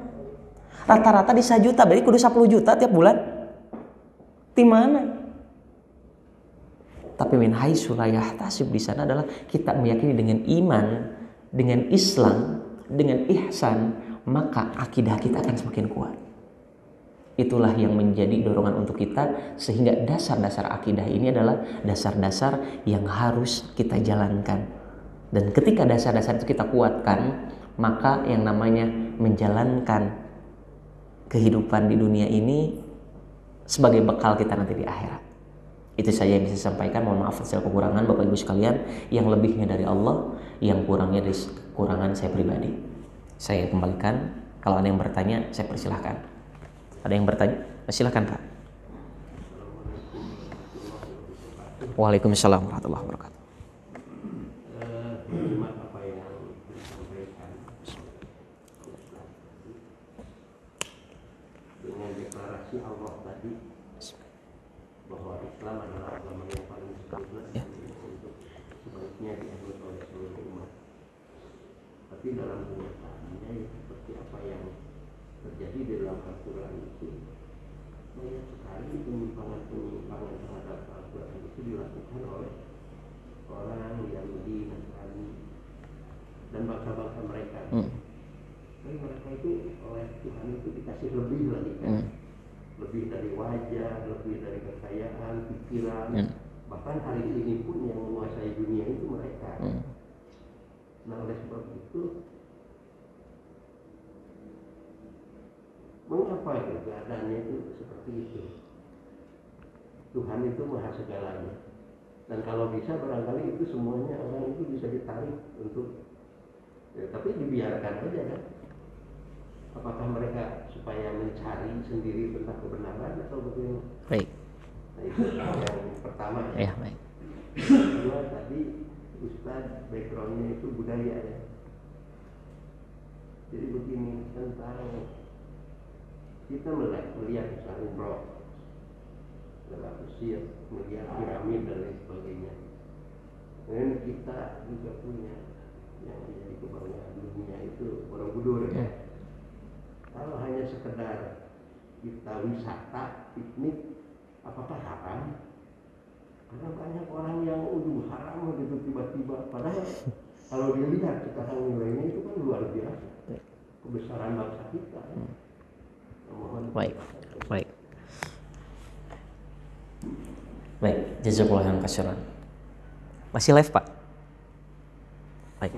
Rata-rata di 1 juta, berarti kudu 10 juta tiap bulan. Di mana? Tapi min haitsu la yahtasib di sana adalah kita meyakini dengan iman, dengan Islam, dengan ihsan, maka akidah kita akan semakin kuat. Itulah yang menjadi dorongan untuk kita, sehingga dasar-dasar akidah ini adalah dasar-dasar yang harus kita jalankan. Dan ketika dasar-dasar itu kita kuatkan, maka yang namanya menjalankan kehidupan di dunia ini sebagai bekal kita nanti di akhirat. Itu saja yang bisa saya sampaikan. Mohon maaf segala kekurangan Bapak Ibu sekalian. Yang lebihnya dari Allah, yang kurangnya dari kekurangan saya pribadi. Saya kembalikan. Kalau ada yang bertanya, saya persilahkan. Ada yang bertanya? Silahkan, Pak. Waalaikumsalam warahmatullahi wabarakatuh. Dengan deklarasi Allah tadi bahwa Islam adalah agama yang paling sempurna untuk sebaiknya dianut oleh seluruh umat. Tapi dalam kenyataannya seperti apa yang terjadi di dalam Al-Quran itu, banyak sekali penyimpangan terhadap Al-Quran itu dilakukan oleh orang Yahudi, Nasrani, dan bangsa-bangsa mereka. Tapi mereka itu oleh Tuhan itu dikasih lebih lagi kan, lebih dari wajah, lebih dari kekayaan, pikiran. Bahkan hari ini pun yang menguasai dunia itu mereka. Nah oleh sebab itu, mengapa keadaannya itu seperti itu? Tuhan itu maha segalanya. Dan kalau bisa barangkali itu semuanya orang itu bisa ditarik untuk, ya, tapi dibiarkan aja kan. Apakah mereka supaya mencari sendiri tentang kebenaran atau bagaimana? Baik. Nah Itu yang pertama. Ya, baik. Kedua tadi Ustaz backgroundnya itu budaya ya. Jadi begini, tentang kita melihat misalnya umroh dalam Mesir, melihat piramid dan lain sebagainya. Dan kita juga punya yang menjadi kebanggaan dunia itu Borobudur ya. Kalau hanya sekedar kita wisata, piknik, apakah haram? Karena banyak orang yang haram gitu tiba-tiba. Padahal kalau dilihat sekarang nilainya itu kan luar biasa. Kebesaran bangsa kita. Mohon. Baik. Baik, jazakallahu khairan. Masih live, Pak? Baik.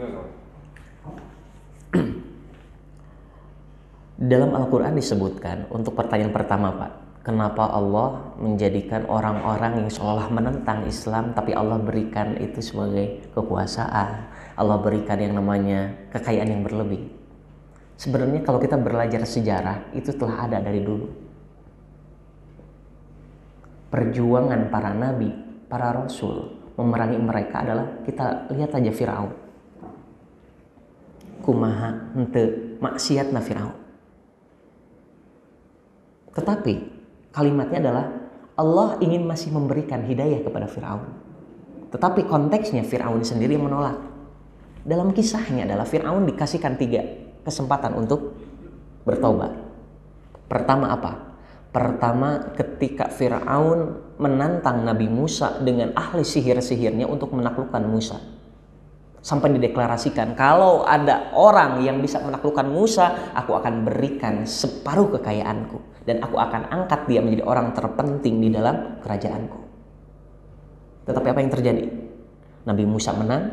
Dalam Al-Quran disebutkan untuk pertanyaan pertama, Pak, kenapa Allah menjadikan orang-orang yang seolah menentang Islam tapi Allah berikan itu sebagai kekuasaan, Allah berikan yang namanya kekayaan yang berlebih. Sebenarnya kalau kita belajar sejarah itu telah ada dari dulu. Perjuangan para nabi, para rasul memerangi mereka adalah, kita lihat aja Firaun. Kumaha henteu maksiatna Firaun. Tetapi kalimatnya adalah Allah ingin masih memberikan hidayah kepada Firaun. Tetapi konteksnya Firaun sendiri yang menolak. Dalam kisahnya adalah Firaun dikasihkan 3 kesempatan untuk bertobat. Pertama apa? Pertama, ketika Firaun menantang Nabi Musa dengan ahli sihir-sihirnya untuk menaklukkan Musa. Sampai dideklarasikan, kalau ada orang yang bisa menaklukkan Musa, aku akan berikan separuh kekayaanku. Dan aku akan angkat dia menjadi orang terpenting di dalam kerajaanku. Tetapi apa yang terjadi? Nabi Musa menang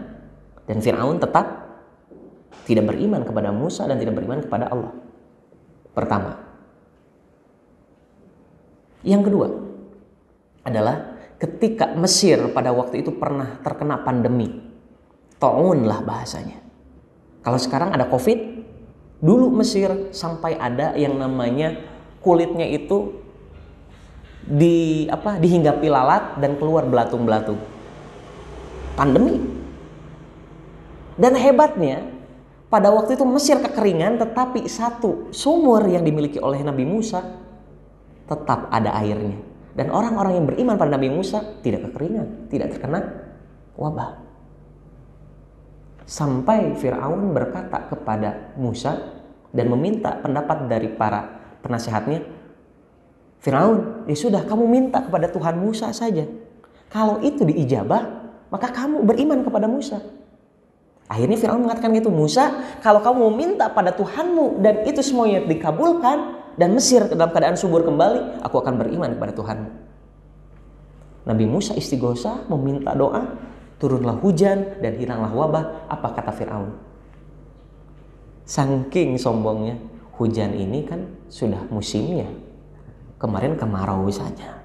dan Firaun tetap tidak beriman kepada Musa dan tidak beriman kepada Allah. Pertama. Yang kedua adalah ketika Mesir pada waktu itu pernah terkena pandemi. Ta'un lah bahasanya. Kalau sekarang ada Covid, dulu Mesir sampai ada yang namanya kulitnya itu dihinggapi lalat dan keluar belatung-belatung. Pandemi. Dan hebatnya pada waktu itu Mesir kekeringan, tetapi satu sumur yang dimiliki oleh Nabi Musa tetap ada airnya. Dan orang-orang yang beriman pada Nabi Musa tidak kekeringan, tidak terkena wabah. Sampai Firaun berkata kepada Musa dan meminta pendapat dari para penasehatnya, Firaun, ya sudah, kamu minta kepada Tuhan Musa saja. Kalau itu diijabah, maka kamu beriman kepada Musa. Akhirnya Firaun mengatakan gitu, Musa, kalau kamu mau minta pada Tuhanmu dan itu semuanya dikabulkan dan Mesir dalam keadaan subur kembali, aku akan beriman kepada Tuhanmu. Nabi Musa istighosa meminta doa, turunlah hujan dan hilanglah wabah. Apa kata Firaun? Saking sombongnya, hujan ini kan sudah musimnya. Kemarin kemarau saja.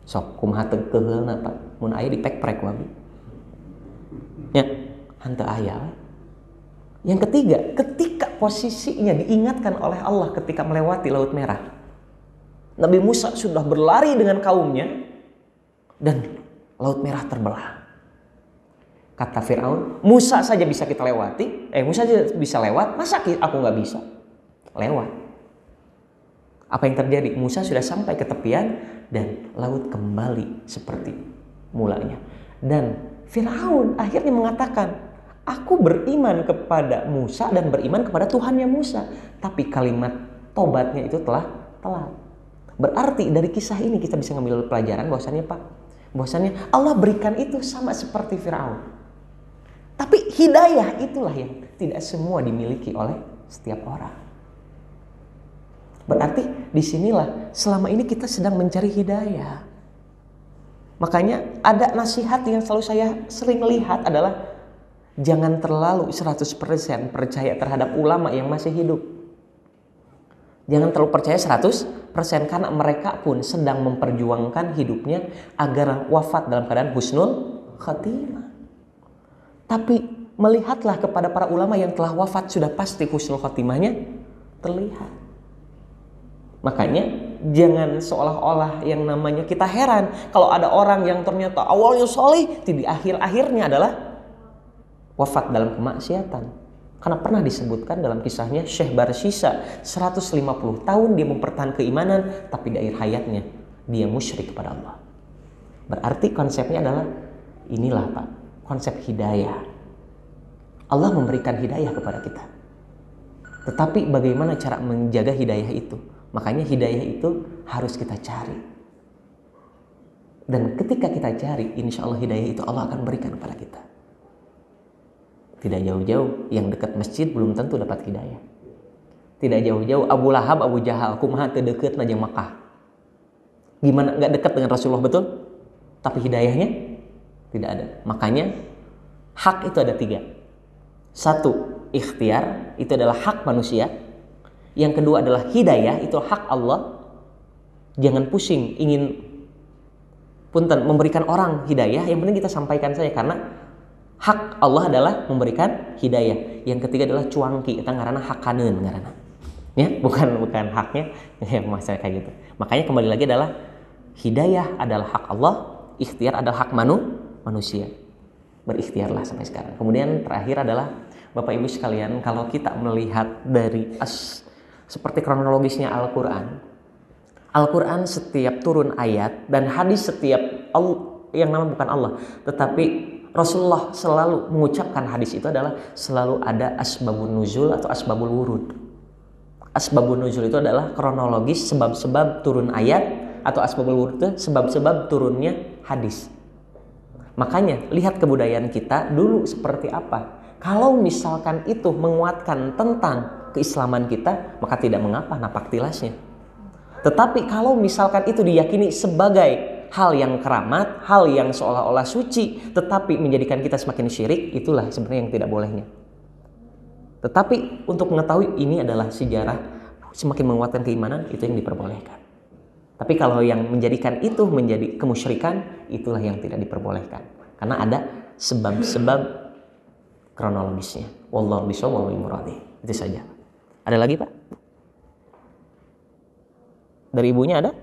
Sok kumaha teu keheulna Pak, mun aya dipek-prek wae. Ya, henteu aya. Yang ketiga, ketika posisinya diingatkan oleh Allah ketika melewati Laut Merah. Nabi Musa sudah berlari dengan kaumnya dan Laut Merah terbelah. Kata Firaun, Musa saja bisa kita lewati, Musa saja bisa lewat, masa aku nggak bisa lewat? Apa yang terjadi? Musa sudah sampai ke tepian dan laut kembali seperti mulanya. Dan Firaun akhirnya mengatakan, aku beriman kepada Musa dan beriman kepada Tuhannya Musa. Tapi kalimat tobatnya itu telah telat. Berarti dari kisah ini kita bisa ngambil pelajaran bahwasannya Allah berikan itu sama seperti Firaun. Tapi hidayah itulah yang tidak semua dimiliki oleh setiap orang. Berarti disinilah selama ini kita sedang mencari hidayah. Makanya ada nasihat yang selalu saya sering lihat adalah jangan terlalu 100% percaya terhadap ulama yang masih hidup. Jangan terlalu percaya 100% karena mereka pun sedang memperjuangkan hidupnya agar wafat dalam keadaan husnul khatimah. Tapi melihatlah kepada para ulama yang telah wafat sudah pasti husnul khatimahnya terlihat. Makanya jangan seolah-olah yang namanya kita heran kalau ada orang yang ternyata awalnya soleh, di akhir-akhirnya adalah wafat dalam kemaksiatan. Karena pernah disebutkan dalam kisahnya Syekh Barsisa 150 tahun dia mempertahankan keimanan, tapi di akhir hayatnya dia musyrik kepada Allah. Berarti konsepnya adalah inilah Pak, konsep hidayah. Allah memberikan hidayah kepada kita. Tetapi bagaimana cara menjaga hidayah itu? Makanya hidayah itu harus kita cari. Dan ketika kita cari, insya Allah hidayah itu Allah akan berikan kepada kita. Tidak jauh-jauh, yang dekat masjid belum tentu dapat hidayah. Tidak jauh-jauh Abu Lahab, Abu Jahal, kumaha teu deukeut najang Makkah. Gimana nggak dekat dengan Rasulullah betul? Tapi hidayahnya tidak ada. Makanya hak itu ada 3. 1, ikhtiar, itu adalah hak manusia. Yang kedua adalah hidayah, itu hak Allah. Jangan pusing ingin punten memberikan orang hidayah, yang penting kita sampaikan saja, karena hak Allah adalah memberikan hidayah. Yang ketiga adalah cuangki, kita ngaranna hakaneun ngaranna. Ya, bukan haknya ya, masalah kayak gitu. Makanya kembali lagi adalah hidayah adalah hak Allah, ikhtiar adalah hak manusia. Berikhtiarlah sampai sekarang. Kemudian terakhir adalah Bapak Ibu sekalian, kalau kita melihat dari seperti kronologisnya Al-Qur'an. Al-Qur'an setiap turun ayat dan hadis setiap yang nama bukan Allah, tetapi Rasulullah selalu mengucapkan hadis itu adalah selalu ada asbabun nuzul atau asbabul wurud. Asbabun nuzul itu adalah kronologis sebab-sebab turun ayat, atau asbabul wurud itu sebab-sebab turunnya hadis. Makanya lihat kebudayaan kita dulu seperti apa. Kalau misalkan itu menguatkan tentang keislaman kita, maka tidak mengapa napak tilasnya. Tetapi kalau misalkan itu diyakini sebagai hal yang keramat, hal yang seolah-olah suci, tetapi menjadikan kita semakin syirik, itulah sebenarnya yang tidak bolehnya. Tetapi untuk mengetahui ini adalah sejarah semakin menguatkan keimanan, itu yang diperbolehkan. Tapi kalau yang menjadikan itu menjadi kemusyrikan, itulah yang tidak diperbolehkan. Karena ada sebab-sebab kronologisnya. Wallahu bishawab wal muradi. Itu saja. Ada lagi, Pak? Dari ibunya ada?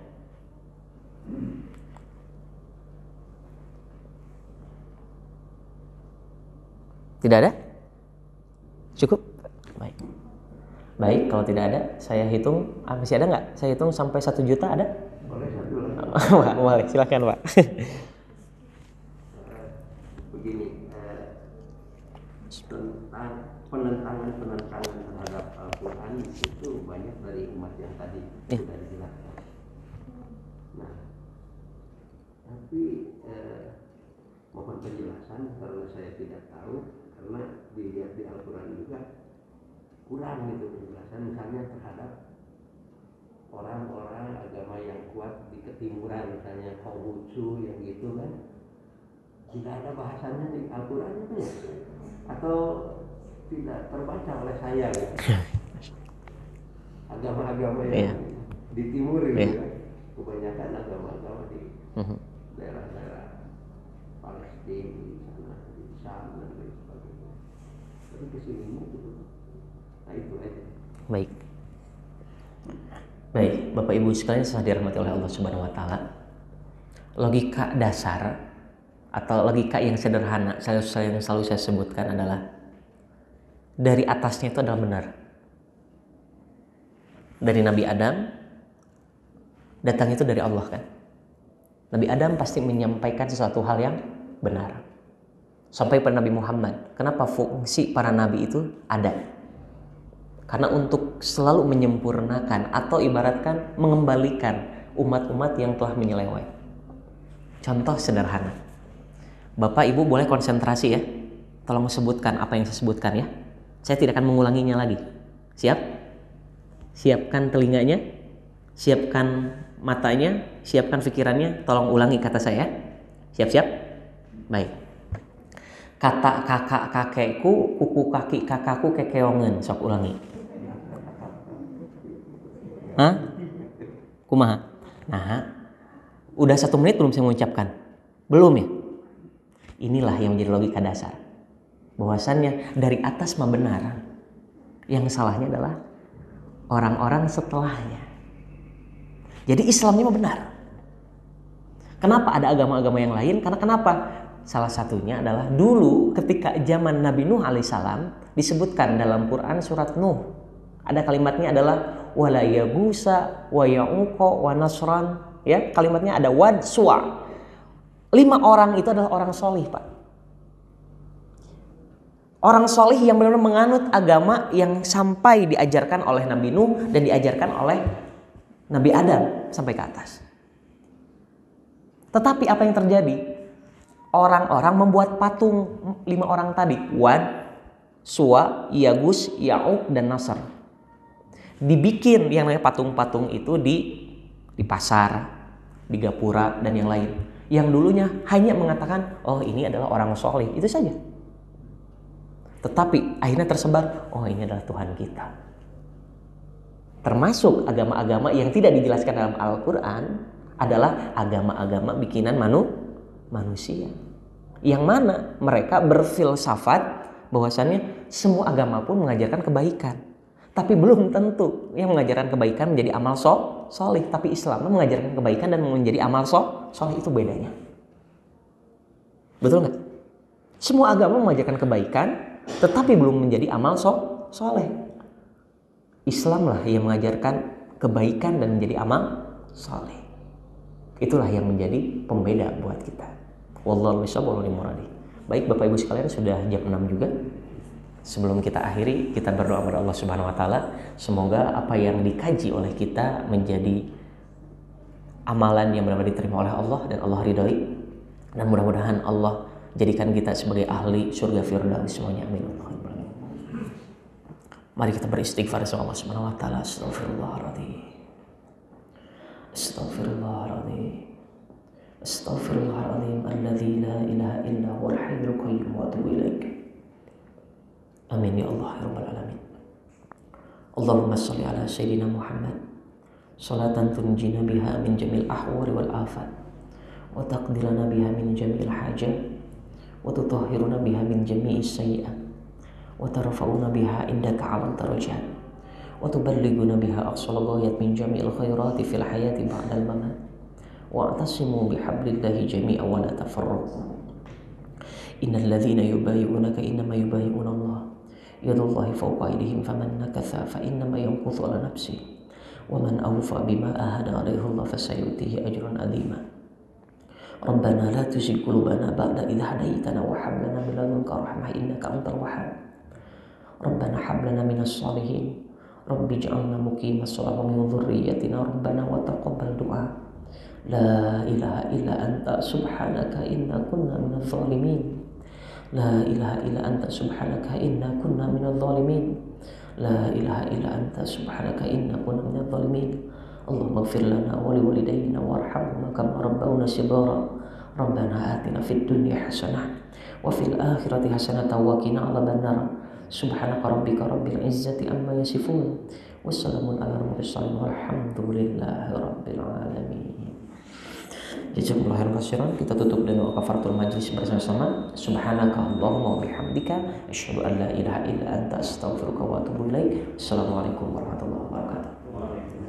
Tidak ada? Cukup? Baik. Baik, kalau tidak ada, saya hitung. Masih ada nggak? Saya hitung sampai 1 juta ada? Boleh satu lagi. Boleh, silakan Pak. Begini, tentang penentangan terhadap Al-Quran itu banyak dari umat yang tadi sudah dijelaskan. Nah, tapi mohon penjelasan karena saya tidak tahu, karena dilihat di Al-Quran juga kurang gitu penjelasan, misalnya terhadap orang-orang agama yang kuat di ketimuran, misalnya Konghucu yang gitu kan, tidak ada bahasanya di Al-Quran itu ya? Atau tidak terbaca oleh saya gitu. Agama-agama yang di timur gitu kan, kebanyakan agama-agama di daerah-daerah Palestina, di sana, di Syam dan lain sebagainya. Tapi kesininya gitu. Nah itu aja. Baik. Baik, Bapak Ibu sekalian yang dirahmati oleh Allah Subhanahu wa taala. Logika dasar atau logika yang sederhana yang selalu saya sebutkan adalah dari atasnya itu adalah benar. Dari Nabi Adam datang itu dari Allah kan. Nabi Adam pasti menyampaikan sesuatu hal yang benar. Sampai pada Nabi Muhammad. Kenapa fungsi para nabi itu ada? Karena untuk selalu menyempurnakan atau ibaratkan mengembalikan umat-umat yang telah menyeleweng. Contoh sederhana. Bapak Ibu boleh konsentrasi ya. Tolong sebutkan apa yang saya sebutkan ya. Saya tidak akan mengulanginya lagi. Siap? Siapkan telinganya, siapkan matanya, siapkan pikirannya. Tolong ulangi kata saya. Siap-siap? Baik. Kata kakak kakekku, kuku kaki kakakku kekeongen. Sok ulangi. Hah? Kumaha? Nah, udah 1 menit belum saya mengucapkan? Belum ya? Inilah yang menjadi logika dasar. Bahwasannya dari atas mah benar. Yang salahnya adalah orang-orang setelahnya. Jadi Islamnya mah benar. Kenapa ada agama-agama yang lain? Karena kenapa? Salah satunya adalah dulu ketika zaman Nabi Nuh alaihissalam disebutkan dalam Quran surat Nuh. Ada kalimatnya adalah wala yagusa wa ya'uqa wa nasran. Ya, kalimatnya ada wad suwa. 5 orang itu adalah orang solih, Pak. Orang solih yang benar-benar menganut agama yang sampai diajarkan oleh Nabi Nuh dan diajarkan oleh Nabi Adam sampai ke atas. Tetapi apa yang terjadi? Orang-orang membuat patung 5 orang tadi. Wad, Suwa, Yagus, Ya'uq, dan Nasr. Dibikin yang namanya patung-patung itu di pasar, di gapura, dan yang lain. Yang dulunya hanya mengatakan, oh ini adalah orang soleh. Itu saja. Tetapi akhirnya tersebar, oh ini adalah Tuhan kita. Termasuk agama-agama yang tidak dijelaskan dalam Al-Quran adalah agama-agama bikinan manusia. Yang mana mereka berfilsafat bahwasannya semua agama pun mengajarkan kebaikan. Tapi belum tentu yang mengajarkan kebaikan menjadi amal soleh. Tapi Islam mengajarkan kebaikan dan menjadi amal soleh, itu bedanya. Betul nggak? Semua agama mengajarkan kebaikan, tetapi belum menjadi amal soleh. Islam lah yang mengajarkan kebaikan dan menjadi amal soleh. Itulah yang menjadi pembeda buat kita. Wallahu a'lam. Baik Bapak Ibu sekalian, sudah jam 6 juga. Sebelum kita akhiri, kita berdoa kepada Allah Subhanahu wa taala, semoga apa yang dikaji oleh kita menjadi amalan yang benar-benar diterima oleh Allah dan Allah ridhoi, dan mudah-mudahan Allah jadikan kita sebagai ahli surga firdaus semuanya. Amin. Mari kita beristighfar sama Allah Subhanahu wa taala. Astagfirullahaladzim. Astaghfirullahaladzim. Astaghfirullahaladzim alladzi la ilaha illa huwal hayyul qayyum wa atubu ilaik. Amin ya Allah ya rabbal alamin. Allahumma shalli ala sayyidina Muhammad salatan tunjina biha min jamil ahwali wal afat wa taqdirana biha min jamil hajat wa tutahhiruna biha min jami'is sayyi'at wa tarfa'una biha indaka 'alal darajat wa tuballighuna biha aqsal ghayat min jami'il khairati fil hayati ba'dal mamat wa'tasimu bihablillahi jami'an wa la tafarraqu. Innal ladzina yubayyi'unaka innama yubayyi'una Allah yadullahi fawqa aydihim faman nakatha fa innama yanquthu ala nafsi wa man awfa bima ahada alaihi Allah fasayutihi ajran azima. Rabbana la tuzigh qulubana ba'da idh hadaytana wa hab lana min ladunka rahmah innaka antal wahhab. Rabbana hab lana minas shalihin Rabbi ij'alna muqimas sholati wa min dhurriyyatina rabbana wa taqabbal du'a. La ilaha illa anta subhanaka inna kunna minadh dhalimin. La ilaha illa anta subhanaka inna kunna minadh dhalimin. La ilaha illa anta subhanaka inna kunna minadh dhalimin. Allahumma ighfir lana wa liwalidayna warhamhuma kama rabbawna shighara. Rabbana atina fid dunya hasanah wa fil akhirati hasanah wa qina adzabannar. Subhanaka rabbika rabbil izzati amma yasifun. Wassalamun ala mursalin walhamdulillahi rabbil alamin. Jazakumullah khairan katsiran. Kita tutup dengan kafaratul majlis bersama-sama. Subhanaka Allahumma wa bihamdika asyhadu an la ilaha illa anta astaghfiruka wa atubu ilaik. Assalamualaikum warahmatullahi wabarakatuh.